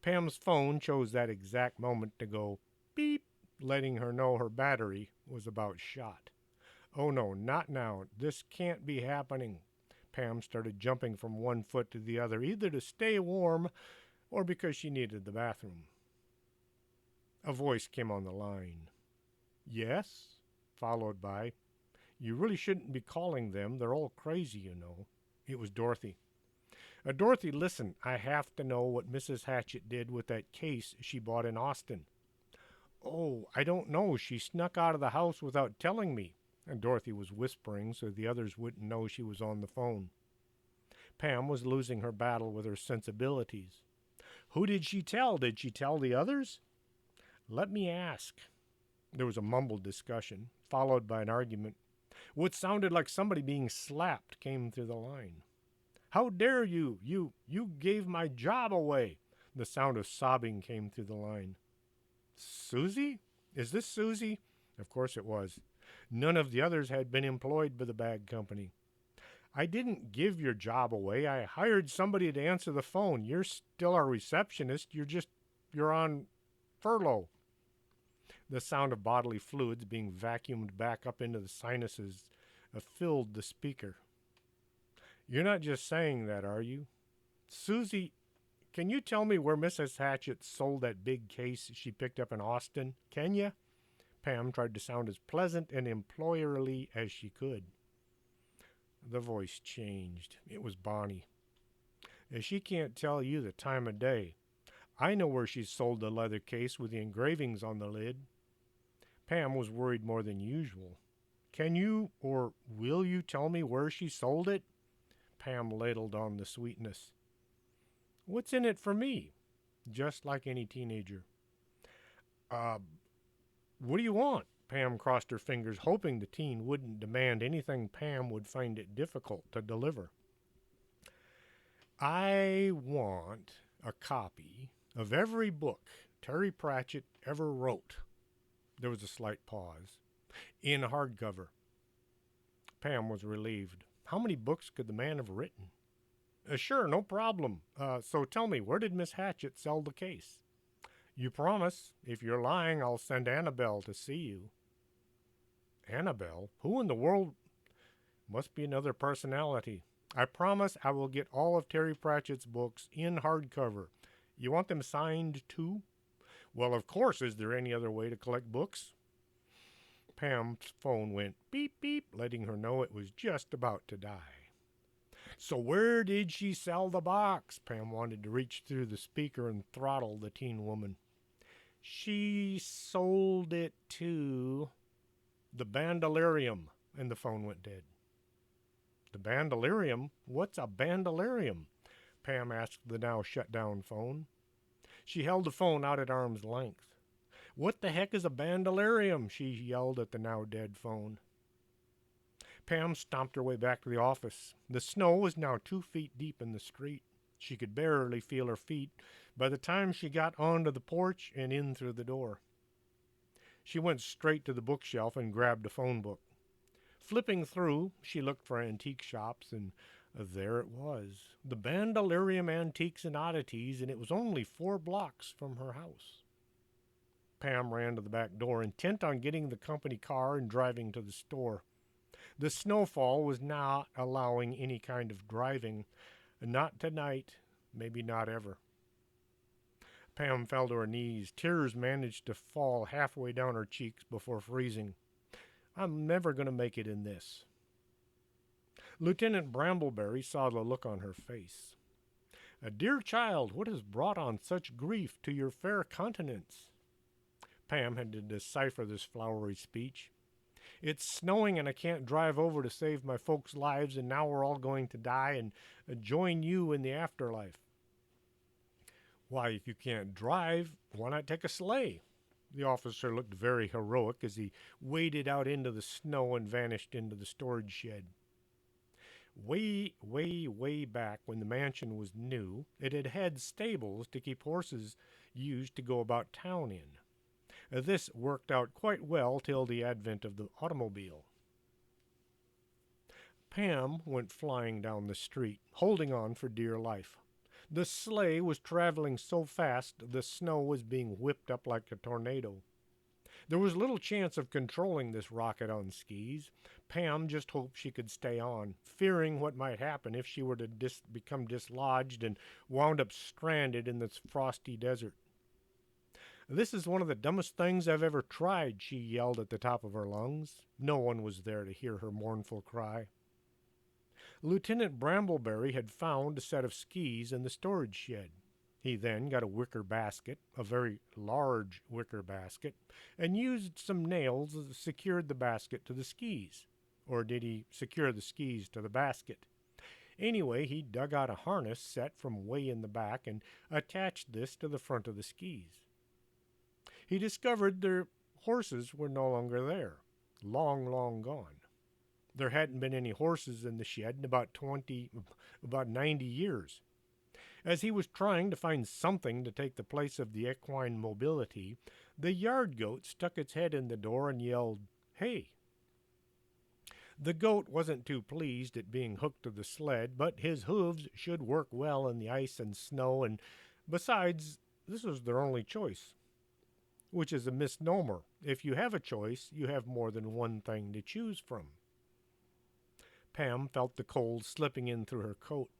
Pam's phone chose that exact moment to go beep, letting her know her battery was about shot. Oh no, not now. This can't be happening. Pam started jumping from one foot to the other, either to stay warm or because she needed the bathroom. A voice came on the line. Yes, followed by, You really shouldn't be calling them. They're all crazy, you know. It was Dorothy. Dorothy, listen, I have to know what Mrs. Hatchett did with that case she bought in Austin. Oh, I don't know. She snuck out of the house without telling me. And Dorothy was whispering so the others wouldn't know she was on the phone. Pam was losing her battle with her sensibilities. Who did she tell? Did she tell the others? Let me ask. There was a mumbled discussion, followed by an argument. What sounded like somebody being slapped came through the line. How dare you? You gave my job away. The sound of sobbing came through the line. Susie? Is this Susie? Of course it was. None of the others had been employed by the bag company. I didn't give your job away. I hired somebody to answer the phone. You're still our receptionist. You're on furlough. The sound of bodily fluids being vacuumed back up into the sinuses filled the speaker. You're not just saying that, are you? Susie, can you tell me where Mrs. Hatchett sold that big case she picked up in Austin? Can you? Pam tried to sound as pleasant and employerly as she could. The voice changed. It was Bonnie. She can't tell you the time of day. I know where she sold the leather case with the engravings on the lid. Pam was worried more than usual. Can you or will you tell me where she sold it? Pam ladled on the sweetness. What's in it for me? Just like any teenager. What do you want? Pam crossed her fingers, hoping the teen wouldn't demand anything Pam would find it difficult to deliver. I want a copy of every book Terry Pratchett ever wrote. There was a slight pause. In hardcover. Pam was relieved. How many books could the man have written? Sure, no problem. So tell me, where did Miss Hatchett sell the case? You promise. If you're lying, I'll send Annabelle to see you. Annabelle? Who in the world? Must be another personality. I promise I will get all of Terry Pratchett's books in hardcover. You want them signed too? Well, of course. Is there any other way to collect books? Pam's phone went beep, beep, letting her know it was just about to die. So where did she sell the box? Pam wanted to reach through the speaker and throttle the teen woman. She sold it to the Bandolarium, and the phone went dead. The Bandolarium? What's a Bandolarium? Pam asked the now shut-down phone. She held the phone out at arm's length. What the heck is a Bandolarium? She yelled at the now dead phone. Pam stomped her way back to the office. The snow was now 2 feet deep in the street. She could barely feel her feet by the time she got onto the porch and in through the door. She went straight to the bookshelf and grabbed a phone book. Flipping through, she looked for antique shops, and there it was, the Bandolerium Antiques and Oddities, and it was only 4 blocks from her house. Pam ran to the back door, intent on getting the company car and driving to the store. The snowfall was not allowing any kind of driving. Not tonight, maybe not ever. Pam fell to her knees. Tears managed to fall halfway down her cheeks before freezing. I'm never going to make it in this. Lieutenant Brambleberry saw the look on her face. Dear child, what has brought on such grief to your fair countenance? Pam had to decipher this flowery speech. It's snowing and I can't drive over to save my folks' lives, and now we're all going to die and join you in the afterlife. Why, if you can't drive, why not take a sleigh? The officer looked very heroic as he waded out into the snow and vanished into the storage shed. Way back when the mansion was new, it had had stables to keep horses used to go about town in. This worked out quite well till the advent of the automobile. Pam went flying down the street, holding on for dear life. The sleigh was traveling so fast the snow was being whipped up like a tornado. There was little chance of controlling this rocket on skis. Pam just hoped she could stay on, fearing what might happen if she were to become dislodged and wound up stranded in this frosty desert. This is one of the dumbest things I've ever tried, she yelled at the top of her lungs. No one was there to hear her mournful cry. Lieutenant Brambleberry had found a set of skis in the storage shed. He then got a wicker basket, a very large wicker basket, and used some nails that secured the basket to the skis. Or did he secure the skis to the basket? Anyway, he dug out a harness set from way in the back and attached this to the front of the skis. He discovered their horses were no longer there, long gone. There hadn't been any horses in the shed in about 90 years. As he was trying to find something to take the place of the equine mobility, the yard goat stuck its head in the door and yelled, "Hey!" The goat wasn't too pleased at being hooked to the sled, but his hooves should work well in the ice and snow, and besides, this was their only choice. Which is a misnomer. If you have a choice, you have more than one thing to choose from. Pam felt the cold slipping in through her coat.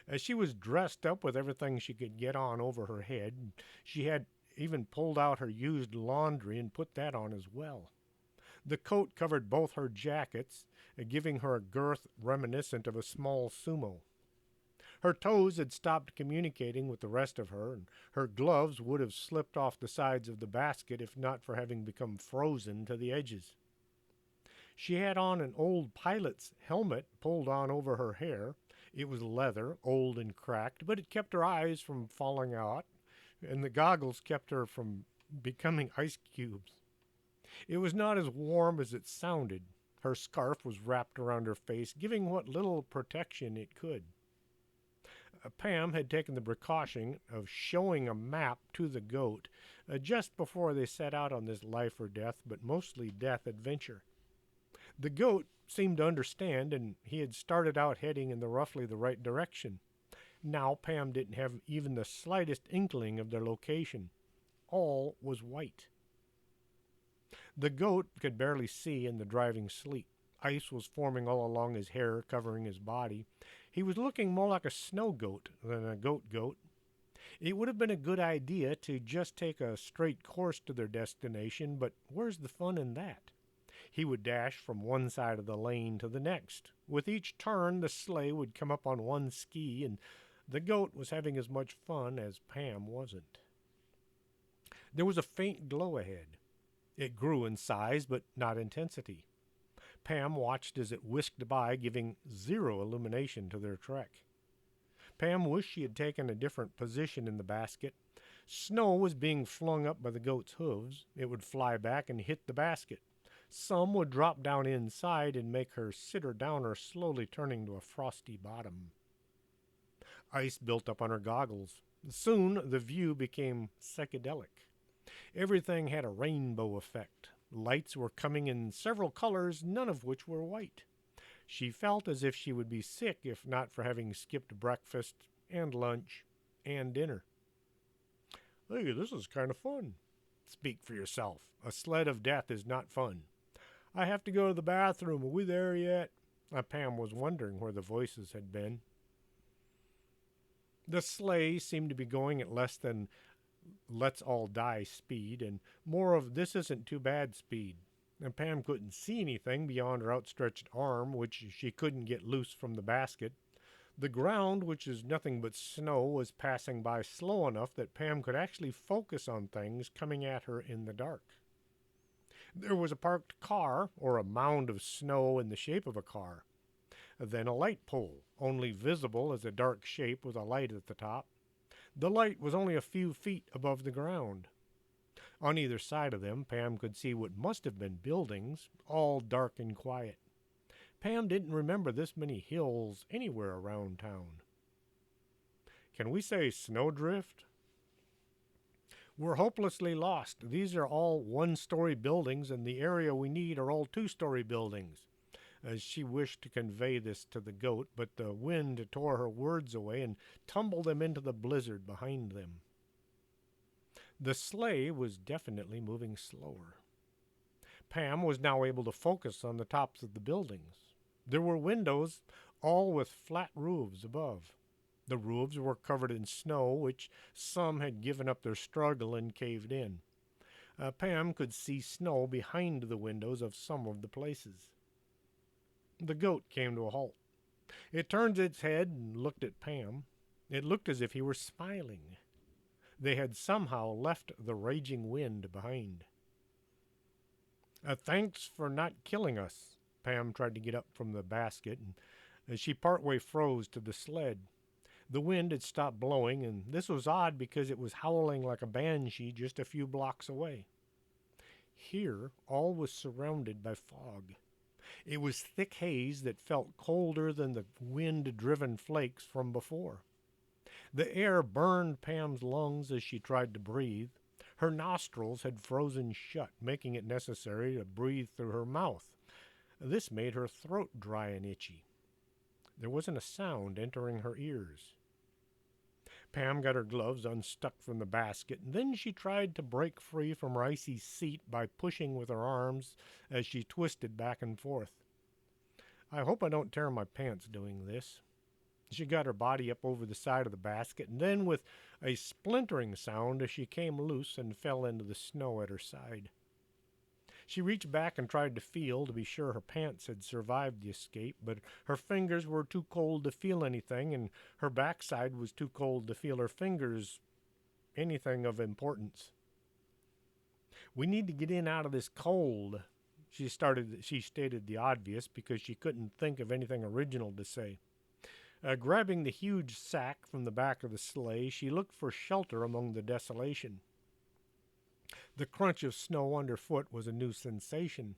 As she was dressed up with everything she could get on over her head, she had even pulled out her used laundry and put that on as well. The coat covered both her jackets, giving her a girth reminiscent of a small sumo. Her toes had stopped communicating with the rest of her, and her gloves would have slipped off the sides of the basket if not for having become frozen to the edges. She had on an old pilot's helmet pulled on over her hair. It was leather, old and cracked, but it kept her eyes from falling out, and the goggles kept her from becoming ice cubes. It was not as warm as it sounded. Her scarf was wrapped around her face, giving what little protection it could. Pam had taken the precaution of showing a map to the goat just before they set out on this life or death, but mostly death adventure. The goat seemed to understand, and he had started out heading in roughly the right direction. Now Pam didn't have even the slightest inkling of their location. All was white. The goat could barely see in the driving sleet. Ice was forming all along his hair, covering his body. He was looking more like a snow goat than a goat. It would have been a good idea to just take a straight course to their destination, but where's the fun in that? He would dash from one side of the lane to the next. With each turn, the sleigh would come up on one ski, and the goat was having as much fun as Pam wasn't. There was a faint glow ahead. It grew in size, but not intensity. Pam watched as it whisked by, giving zero illumination to their trek. Pam wished she had taken a different position in the basket. Snow was being flung up by the goat's hooves. It would fly back and hit the basket. Some would drop down inside and make her sitter-downer slowly turning to a frosty bottom. Ice built up on her goggles. Soon the view became psychedelic. Everything had a rainbow effect. Lights were coming in several colors, none of which were white. She felt as if she would be sick if not for having skipped breakfast and lunch and dinner. Hey, this is kind of fun. Speak for yourself. A sled of death is not fun. I have to go to the bathroom. Are we there yet? Pam was wondering where the voices had been. The sleigh seemed to be going at less than let's all die speed, and more of this isn't too bad speed. And Pam couldn't see anything beyond her outstretched arm, which she couldn't get loose from the basket. The ground, which is nothing but snow, was passing by slow enough that Pam could actually focus on things coming at her in the dark. There was a parked car, or a mound of snow in the shape of a car. Then a light pole, only visible as a dark shape with a light at the top. The light was only a few feet above the ground. On either side of them, Pam could see what must have been buildings, all dark and quiet. Pam didn't remember this many hills anywhere around town. Can we say snowdrift? We're hopelessly lost. These are all one-story buildings, and the area we need are all two-story buildings. As she wished to convey this to the goat, but the wind tore her words away and tumbled them into the blizzard behind them. The sleigh was definitely moving slower. Pam was now able to focus on the tops of the buildings. There were windows, all with flat roofs above. The roofs were covered in snow, which some had given up their struggle and caved in. Pam could see snow behind the windows of some of the places. The goat came to a halt. It turned its head and looked at Pam. It looked as if he were smiling. They had somehow left the raging wind behind. Thanks for not killing us. Pam tried to get up from the basket, and she partway froze to the sled. The wind had stopped blowing, and this was odd because it was howling like a banshee just a few blocks away. Here, all was surrounded by fog. It was thick haze that felt colder than the wind-driven flakes from before. The air burned Pam's lungs as she tried to breathe. Her nostrils had frozen shut, making it necessary to breathe through her mouth. This made her throat dry and itchy. There wasn't a sound entering her ears. Pam got her gloves unstuck from the basket, and then she tried to break free from her icy seat by pushing with her arms as she twisted back and forth. I hope I don't tear my pants doing this. She got her body up over the side of the basket, and then with a splintering sound she came loose and fell into the snow at her side. She reached back and tried to feel to be sure her pants had survived the escape, but her fingers were too cold to feel anything, and her backside was too cold to feel her fingers anything of importance. We need to get in out of this cold. She stated the obvious because she couldn't think of anything original to say. Grabbing the huge sack from the back of the sleigh, she looked for shelter among the desolation. The crunch of snow underfoot was a new sensation.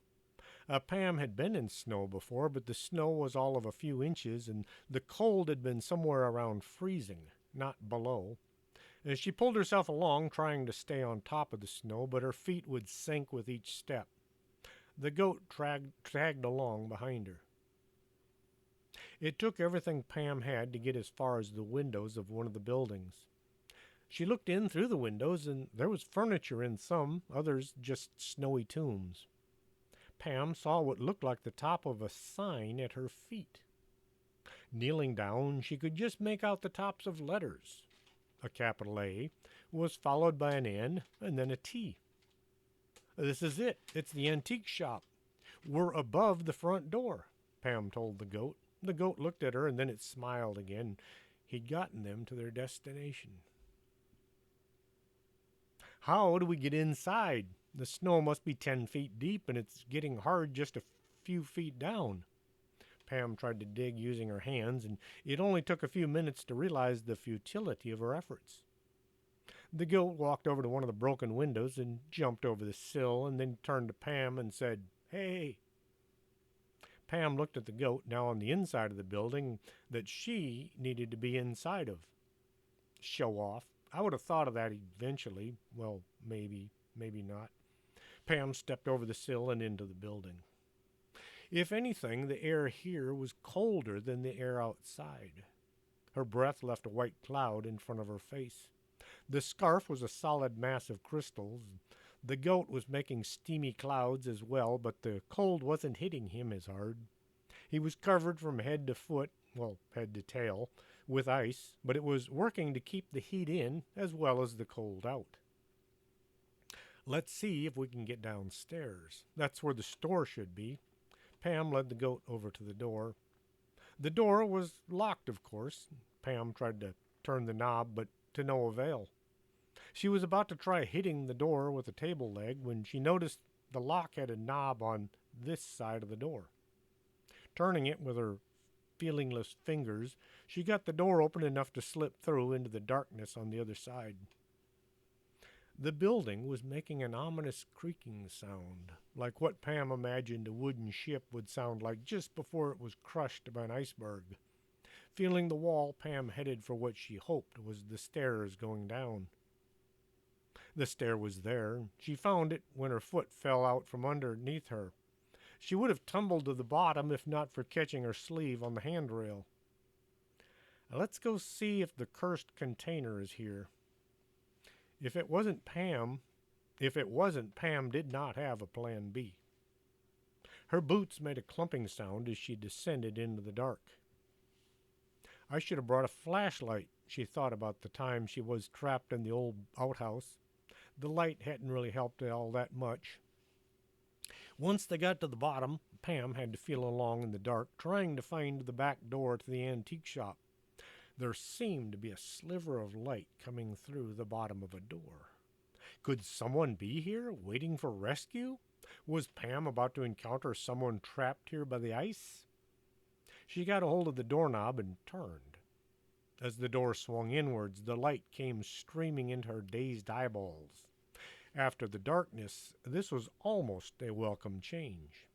Pam had been in snow before, but the snow was all of a few inches, and the cold had been somewhere around freezing, not below. She pulled herself along, trying to stay on top of the snow, but her feet would sink with each step. The goat dragged along behind her. It took everything Pam had to get as far as the windows of one of the buildings. She looked in through the windows, and there was furniture in some, others just snowy tombs. Pam saw what looked like the top of a sign at her feet. Kneeling down, she could just make out the tops of letters. A capital A was followed by an N and then a T. This is it. It's the antique shop. We're above the front door, Pam told the goat. The goat looked at her, and then it smiled again. He'd gotten them to their destination. How do we get inside? The snow must be 10 feet deep, and it's getting hard just a few feet down. Pam tried to dig using her hands, and it only took a few minutes to realize the futility of her efforts. The goat walked over to one of the broken windows and jumped over the sill, and then turned to Pam and said, "Hey." Pam looked at the goat, now on the inside of the building that she needed to be inside of. Show off. I would have thought of that eventually. Well, maybe not. Pam stepped over the sill and into the building. If anything, the air here was colder than the air outside. Her breath left a white cloud in front of her face. The scarf was a solid mass of crystals. The goat was making steamy clouds as well, but the cold wasn't hitting him as hard. He was covered from head to foot, well, head to tail, with ice, but it was working to keep the heat in as well as the cold out. Let's see if we can get downstairs. That's where the store should be. Pam led the goat over to the door. The door was locked, of course. Pam tried to turn the knob, but to no avail. She was about to try hitting the door with a table leg when she noticed the lock had a knob on this side of the door. Turning it with her feelingless fingers, she got the door open enough to slip through into the darkness on the other side. The building was making an ominous creaking sound, like what Pam imagined a wooden ship would sound like just before it was crushed by an iceberg. Feeling the wall, Pam headed for what she hoped was the stairs going down. The stair was there. She found it when her foot fell out from underneath her. She would have tumbled to the bottom if not for catching her sleeve on the handrail. Let's go see if the cursed container is here. If it wasn't, Pam did not have a plan B. Her boots made a clumping sound as she descended into the dark. I should have brought a flashlight, she thought about the time she was trapped in the old outhouse. The light hadn't really helped all that much. Once they got to the bottom, Pam had to feel along in the dark, trying to find the back door to the antique shop. There seemed to be a sliver of light coming through the bottom of a door. Could someone be here, waiting for rescue? Was Pam about to encounter someone trapped here by the ice? She got a hold of the doorknob and turned. As the door swung inwards, the light came streaming into her dazed eyeballs. After the darkness, this was almost a welcome change.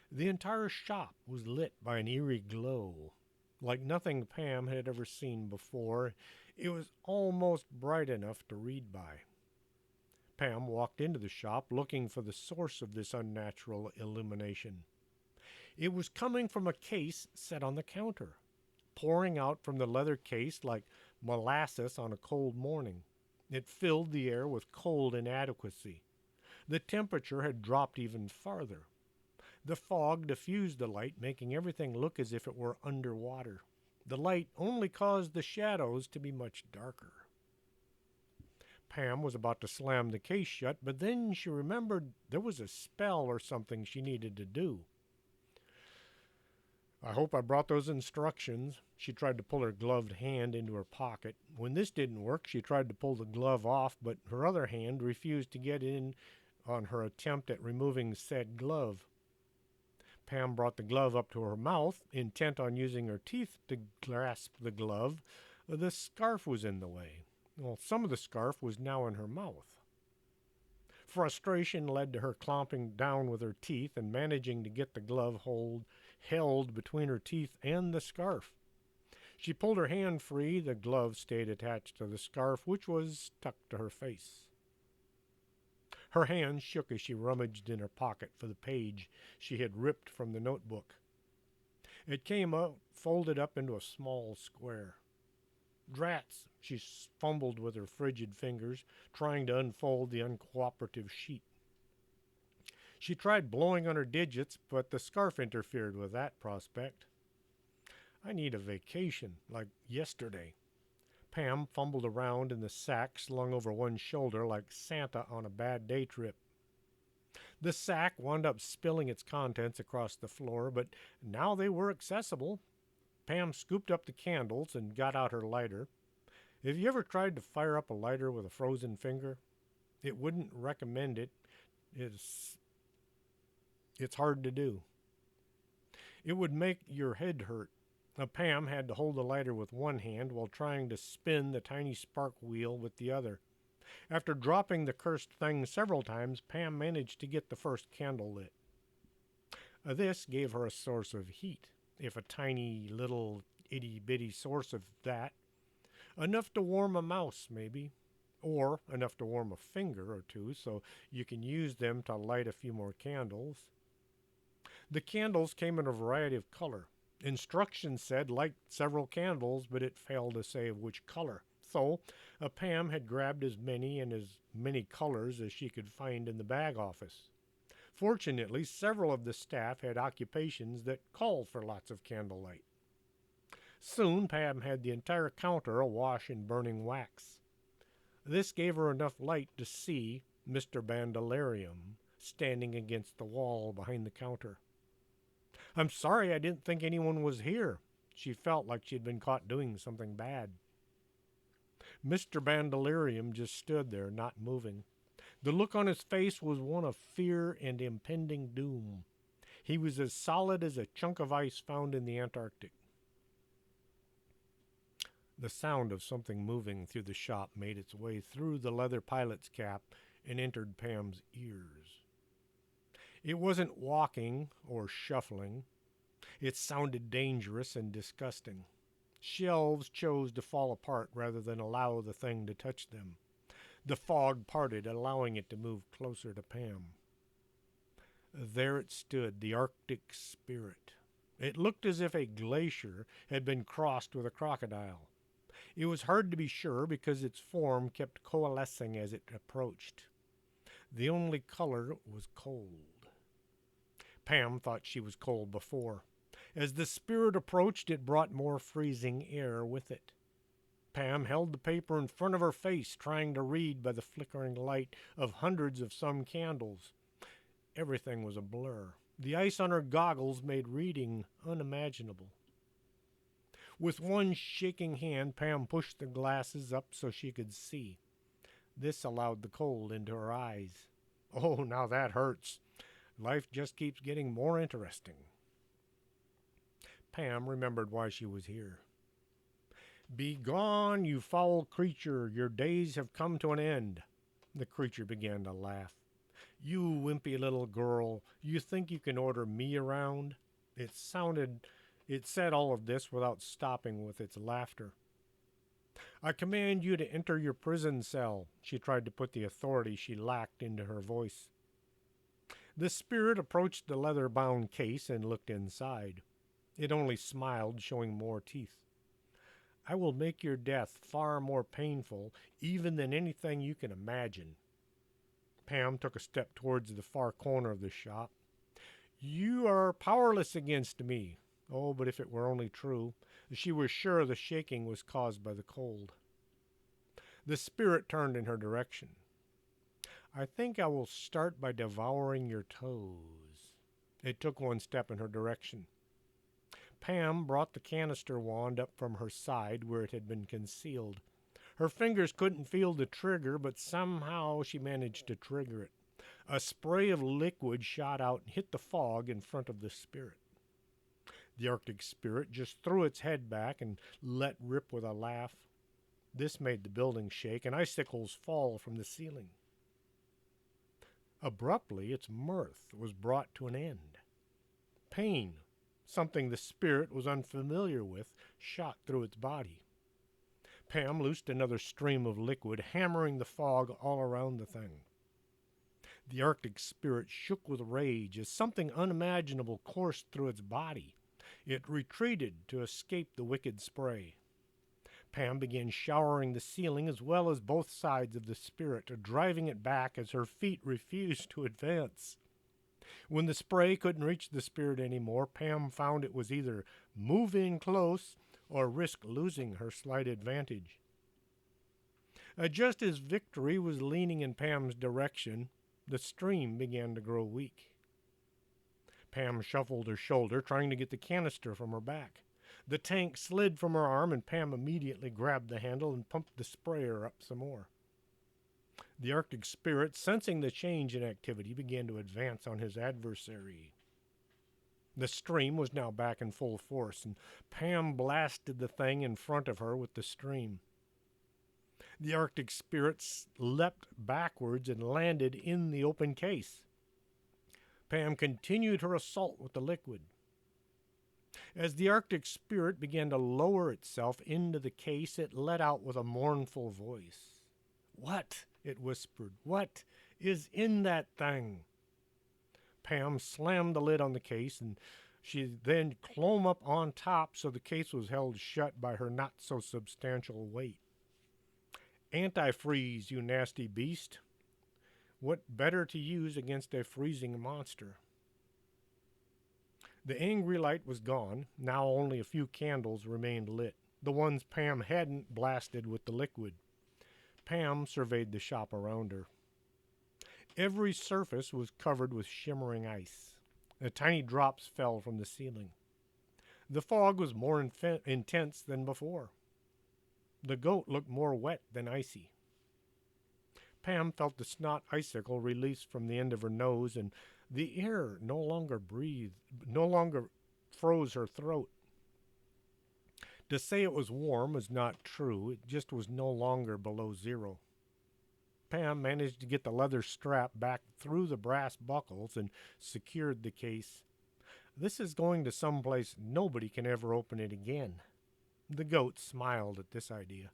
The entire shop was lit by an eerie glow. Like nothing Pam had ever seen before, it was almost bright enough to read by. Pam walked into the shop looking for the source of this unnatural illumination. It was coming from a case set on the counter, pouring out from the leather case like molasses on a cold morning. It filled the air with cold inadequacy. The temperature had dropped even farther. The fog diffused the light, making everything look as if it were underwater. The light only caused the shadows to be much darker. Pam was about to slam the case shut, but then she remembered there was a spell or something she needed to do. I hope I brought those instructions. She tried to pull her gloved hand into her pocket. When this didn't work, she tried to pull the glove off, but her other hand refused to get in on her attempt at removing said glove. Pam brought the glove up to her mouth, intent on using her teeth to grasp the glove. The scarf was in the way. Well, some of the scarf was now in her mouth. Frustration led to her clomping down with her teeth and managing to get the glove held between her teeth and the scarf. She pulled her hand free. The glove stayed attached to the scarf, which was stuck to her face. Her hand shook as she rummaged in her pocket for the page she had ripped from the notebook. It came out, folded up into a small square. Drats, she fumbled with her frigid fingers, trying to unfold the uncooperative sheet. She tried blowing on her digits, but the scarf interfered with that prospect. I need a vacation, like yesterday. Pam fumbled around in the sack slung over one shoulder like Santa on a bad day trip. The sack wound up spilling its contents across the floor, but now they were accessible. Pam scooped up the candles and got out her lighter. Have you ever tried to fire up a lighter with a frozen finger? It wouldn't recommend it. It's hard to do. It would make your head hurt. Pam had to hold the lighter with one hand while trying to spin the tiny spark wheel with the other. After dropping the cursed thing several times, Pam managed to get the first candle lit. This gave her a source of heat, if a tiny little itty-bitty source of that. Enough to warm a mouse, maybe. or enough to warm a finger or two so you can use them to light a few more candles. The candles came in a variety of color. Instructions said light several candles, but it failed to say of which color. So, Pam had grabbed as many and as many colors as she could find in the bag office. Fortunately, several of the staff had occupations that called for lots of candlelight. Soon, Pam had the entire counter awash in burning wax. This gave her enough light to see Mr. Bandalarium standing against the wall behind the counter. I'm sorry I didn't think anyone was here. She felt like she'd been caught doing something bad. Mr. Bandalarium just stood there, not moving. The look on his face was one of fear and impending doom. He was as solid as a chunk of ice found in the Antarctic. The sound of something moving through the shop made its way through the leather pilot's cap and entered Pam's ears. It wasn't walking or shuffling. It sounded dangerous and disgusting. Shelves chose to fall apart rather than allow the thing to touch them. The fog parted, allowing it to move closer to Pam. There it stood, the Arctic Spirit. It looked as if a glacier had been crossed with a crocodile. It was hard to be sure because its form kept coalescing as it approached. The only color was cold. Pam thought she was cold before. As the spirit approached, it brought more freezing air with it. Pam held the paper in front of her face, trying to read by the flickering light of hundreds of some candles. Everything was a blur. The ice on her goggles made reading unimaginable. With one shaking hand, Pam pushed the glasses up so she could see. This allowed the cold into her eyes. Oh, now that hurts. Life just keeps getting more interesting. Pam remembered why she was here. Begone, you foul creature, your days have come to an end. The creature began to laugh. You wimpy little girl, you think you can order me around? It said all of this without stopping with its laughter. I command you to enter your prison cell. She tried to put the authority she lacked into her voice. The spirit approached the leather-bound case and looked inside. It only smiled, showing more teeth. I will make your death far more painful even than anything you can imagine. Pam took a step towards the far corner of the shop. You are powerless against me. Oh, but if it were only true. She was sure the shaking was caused by the cold. The spirit turned in her direction. I think I will start by devouring your toes. It took one step in her direction. Pam brought the canister wand up from her side where it had been concealed. Her fingers couldn't feel the trigger, but somehow she managed to trigger it. A spray of liquid shot out and hit the fog in front of the spirit. The Arctic Spirit just threw its head back and let rip with a laugh. This made the building shake and icicles fall from the ceiling. Abruptly, its mirth was brought to an end. Pain, something the spirit was unfamiliar with, shot through its body. Pam loosed another stream of liquid, hammering the fog all around the thing. The Arctic Spirit shook with rage as something unimaginable coursed through its body. It retreated to escape the wicked spray. Pam began showering the ceiling as well as both sides of the spirit, driving it back as her feet refused to advance. When the spray couldn't reach the spirit anymore, Pam found it was either move in close or risk losing her slight advantage. Just as victory was leaning in Pam's direction, the stream began to grow weak. Pam shuffled her shoulder, trying to get the canister from her back. The tank slid from her arm, and Pam immediately grabbed the handle and pumped the sprayer up some more. The Arctic Spirit, sensing the change in activity, began to advance on his adversary. The stream was now back in full force, and Pam blasted the thing in front of her with the stream. The Arctic Spirit leapt backwards and landed in the open case. Pam continued her assault with the liquid. As the Arctic Spirit began to lower itself into the case, it let out with a mournful voice. What? It whispered. What is in that thing? Pam slammed the lid on the case, and she then clomb up on top so the case was held shut by her not so substantial weight. Antifreeze, you nasty beast. What better to use against a freezing monster? The angry light was gone. Now only a few candles remained lit, the ones Pam hadn't blasted with the liquid. Pam surveyed the shop around her. Every surface was covered with shimmering ice. Tiny drops fell from the ceiling. The fog was more intense than before. The goat looked more wet than icy. Pam felt the snot icicle released from the end of her nose, and the air no longer froze her throat. To say it was warm was not true. It just was no longer below zero. Pam managed to get the leather strap back through the brass buckles and secured the case. This is going to someplace nobody can ever open it again. The goat smiled at this idea.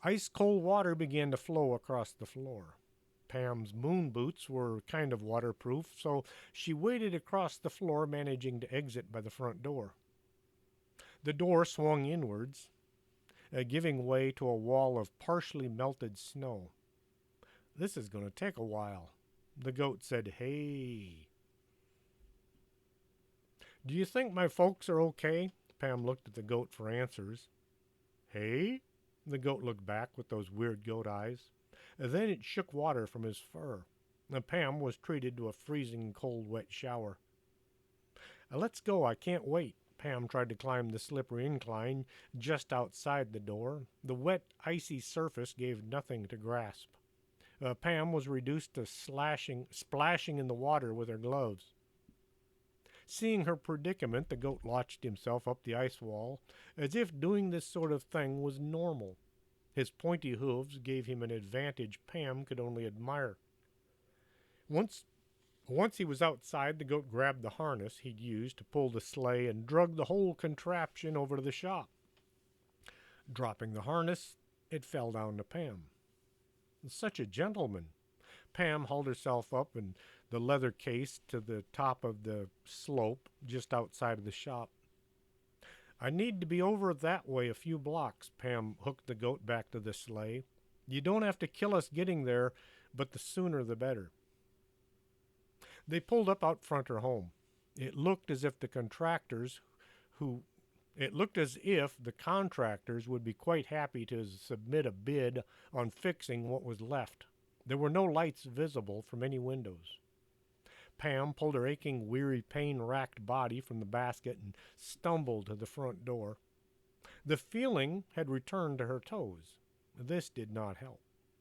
Ice-cold water began to flow across the floor. Pam's moon boots were kind of waterproof, so she waded across the floor, managing to exit by the front door. The door swung inwards, giving way to a wall of partially melted snow. This is going to take a while. The goat said, "Hey." "Do you think my folks are okay?" Pam looked at the goat for answers. "Hey?" The goat looked back with those weird goat eyes. Then it shook water from his fur. Pam was treated to a freezing cold wet shower. "Let's go, I can't wait." Pam tried to climb the slippery incline just outside the door. The wet, icy surface gave nothing to grasp. Pam was reduced to splashing in the water with her gloves. Seeing her predicament, the goat launched himself up the ice wall, as if doing this sort of thing was normal. His pointy hooves gave him an advantage Pam could only admire. Once he was outside, the goat grabbed the harness he'd used to pull the sleigh and drug the whole contraption over to the shop. Dropping the harness, it fell down to Pam. Such a gentleman. Pam hauled herself up in the leather case to the top of the slope just outside of the shop. "I need to be over that way a few blocks." Pam hooked the goat back to the sleigh. "You don't have to kill us getting there, but the sooner the better." They pulled up out front her home. It looked as if the contractors would be quite happy to submit a bid on fixing what was left. There were no lights visible from any windows. Pam pulled her aching, weary, pain-racked body from the basket and stumbled to the front door. The feeling had returned to her toes. This did not help.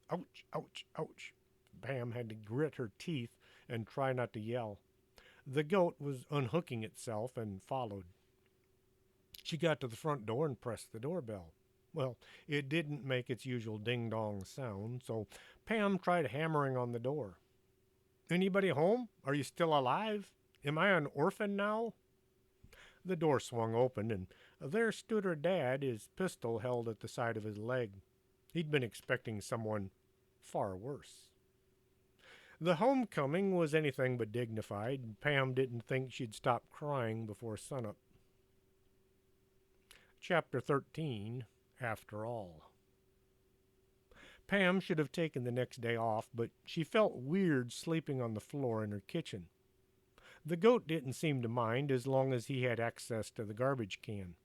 Ouch, ouch, ouch. Pam had to grit her teeth and try not to yell. The goat was unhooking itself and followed. She got to the front door and pressed the doorbell. Well, it didn't make its usual ding-dong sound, so Pam tried hammering on the door. "Anybody home? Are you still alive? Am I an orphan now?" The door swung open, and there stood her dad, his pistol held at the side of his leg. He'd been expecting someone far worse. The homecoming was anything but dignified, and Pam didn't think she'd stop crying before sunup. Chapter 13, After All. Pam should have taken the next day off, but she felt weird sleeping on the floor in her kitchen. The goat didn't seem to mind as long as he had access to the garbage can.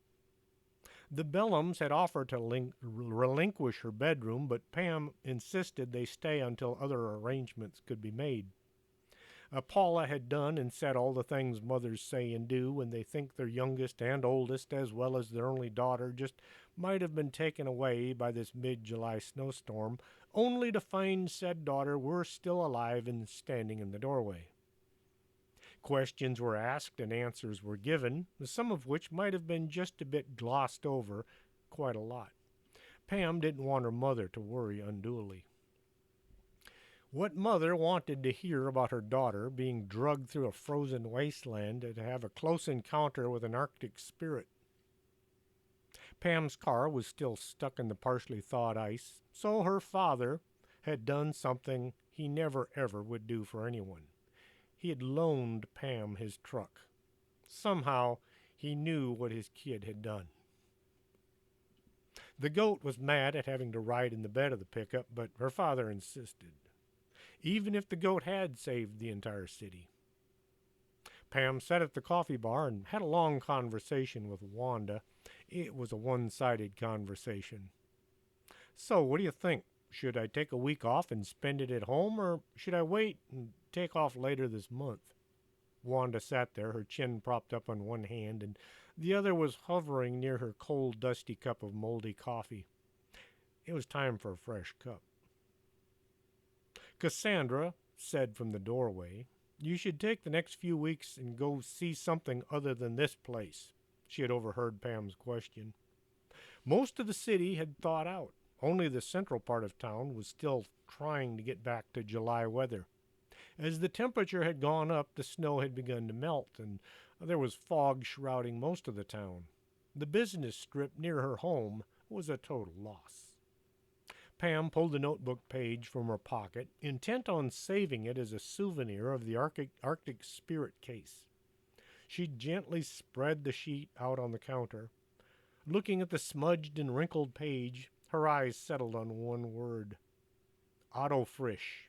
The Bellums had offered to relinquish her bedroom, but Pam insisted they stay until other arrangements could be made. Paula had done and said all the things mothers say and do when they think their youngest and oldest, as well as their only daughter, just might have been taken away by this mid-July snowstorm, only to find said daughter were still alive and standing in the doorway. Questions were asked and answers were given, some of which might have been just a bit glossed over, quite a lot. Pam didn't want her mother to worry unduly. What mother wanted to hear about her daughter being drugged through a frozen wasteland to have a close encounter with an Arctic spirit? Pam's car was still stuck in the partially thawed ice, so her father had done something he never ever would do for anyone. He had loaned Pam his truck. Somehow, he knew what his kid had done. The goat was mad at having to ride in the bed of the pickup, but her father insisted, even if the goat had saved the entire city. Pam sat at the coffee bar and had a long conversation with Wanda. It was a one-sided conversation. So, what do you think? Should I take a week off and spend it at home, or should I wait and take off later this month? Wanda sat there, her chin propped up on one hand, and the other was hovering near her cold, dusty cup of moldy coffee. It was time for a fresh cup. Cassandra said from the doorway, "You should take the next few weeks and go see something other than this place." She had overheard Pam's question. Most of the city had thawed out. Only the central part of town was still trying to get back to July weather. As the temperature had gone up, the snow had begun to melt, and there was fog shrouding most of the town. The business strip near her home was a total loss. Pam pulled the notebook page from her pocket, intent on saving it as a souvenir of the Arctic Spirit case. She gently spread the sheet out on the counter. Looking at the smudged and wrinkled page, her eyes settled on one word: Autofrish.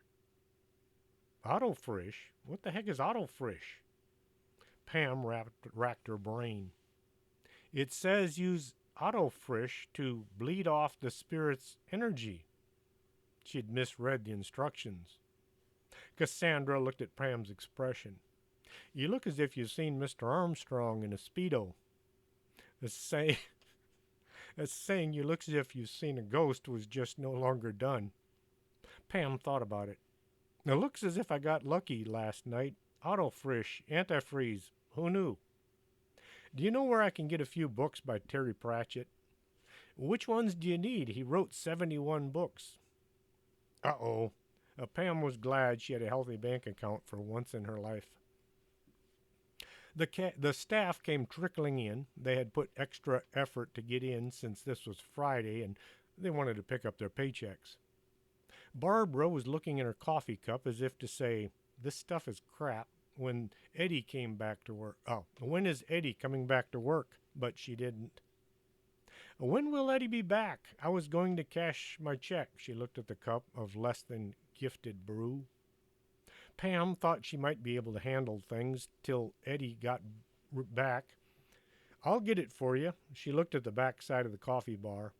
Autofrish? What the heck is Autofrish? Pam racked her brain. It says use Autofrish to bleed off the spirit's energy. She had misread the instructions. Cassandra looked at Pam's expression. You look as if you've seen Mr. Armstrong in a Speedo. That's saying you look as if you've seen a ghost was just no longer done. Pam thought about it. It looks as if I got lucky last night. Autofrish, antifreeze, who knew? Do you know where I can get a few books by Terry Pratchett? Which ones do you need? He wrote 71 books. Uh-oh. Pam was glad she had a healthy bank account for once in her life. The staff came trickling in. They had put extra effort to get in since this was Friday, and they wanted to pick up their paychecks. Barbara was looking in her coffee cup as if to say, "This stuff is crap," when Eddie came back to work. Oh, when is Eddie coming back to work? But she didn't. When will Eddie be back? I was going to cash my check. She looked at the cup of less than gifted brew. Pam thought she might be able to handle things till Eddie got back. I'll get it for you. She looked at the back side of the coffee bar.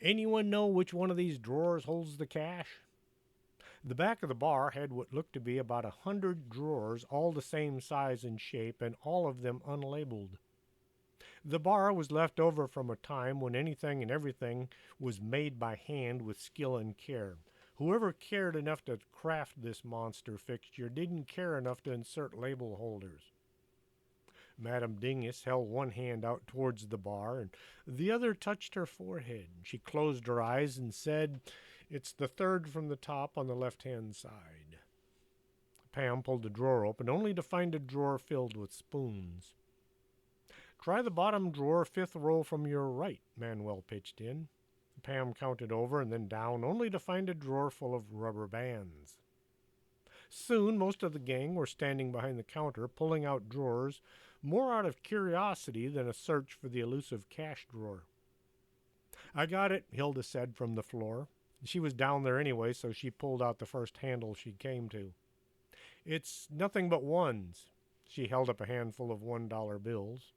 Anyone know which one of these drawers holds the cash? The back of the bar had what looked to be about 100 drawers, all the same size and shape, and all of them unlabeled. The bar was left over from a time when anything and everything was made by hand with skill and care. Whoever cared enough to craft this monster fixture didn't care enough to insert label holders. Madame Dingus held one hand out towards the bar, and the other touched her forehead. She closed her eyes and said, "It's the third from the top on the left-hand side." Pam pulled the drawer open, only to find a drawer filled with spoons. "Try the bottom drawer, fifth row from your right," Manuel pitched in. Pam counted over and then down, only to find a drawer full of rubber bands. Soon most of the gang were standing behind the counter, pulling out drawers, more out of curiosity than a search for the elusive cash drawer. "I got it," Hilda said from the floor. She was down there anyway, so she pulled out the first handle she came to. "It's nothing but ones." She held up a handful of $1 bills.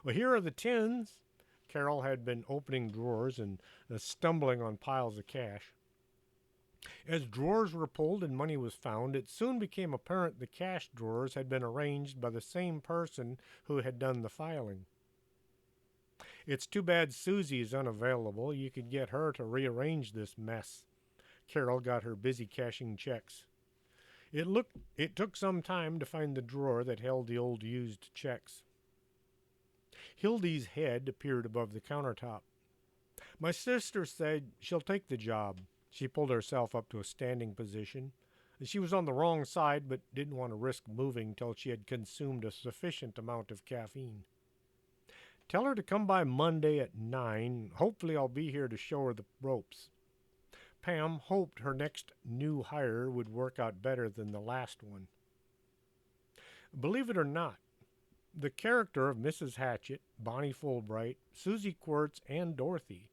"Well, here are the tins." Carol had been opening drawers and stumbling on piles of cash. As drawers were pulled and money was found, it soon became apparent the cash drawers had been arranged by the same person who had done the filing. "It's too bad Susie is unavailable. You could get her to rearrange this mess." Carol got her busy cashing checks. It took some time to find the drawer that held the old used checks. Hildy's head appeared above the countertop. "My sister said she'll take the job." She pulled herself up to a standing position. She was on the wrong side, but didn't want to risk moving till she had consumed a sufficient amount of caffeine. Tell her to come by Monday at 9. Hopefully, I'll be here to show her the ropes. Pam hoped her next new hire would work out better than the last one. Believe it or not, the character of Mrs. Hatchet, Bonnie Fulbright, Susie Quirts, and Dorothy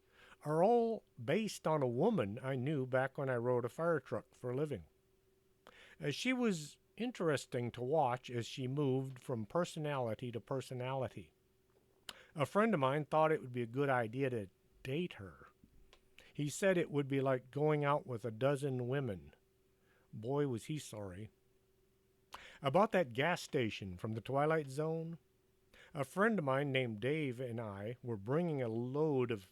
are all based on a woman I knew back when I rode a fire truck for a living. She was interesting to watch as she moved from personality to personality. A friend of mine thought it would be a good idea to date her. He said it would be like going out with a dozen women. Boy, was he sorry. About that gas station from the Twilight Zone, a friend of mine named Dave and I were bringing a load of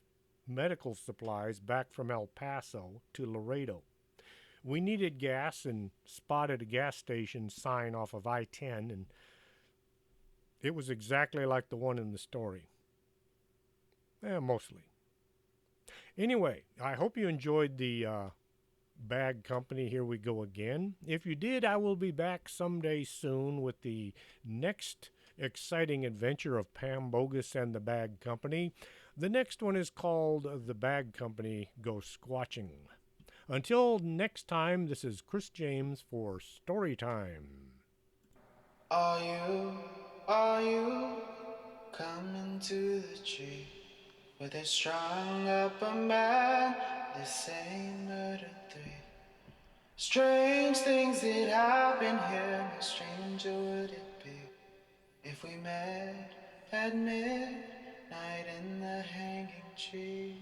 medical supplies back from El Paso to Laredo. We needed gas and spotted a gas station sign off of I-10, and it was exactly like the one in the story. Mostly. Anyway, I hope you enjoyed the Bag Company. Here we go again. If you did, I will be back someday soon with the next exciting adventure of Pam Bogus and the Bag Company. The next one is called The Bag Company Go Squatching. Until next time, this is Chris James for Storytime. Are you coming to the tree where they strung up a man? They say murder three. Strange things that happen here, no stranger would it be if we met at midnight in the hanging tree.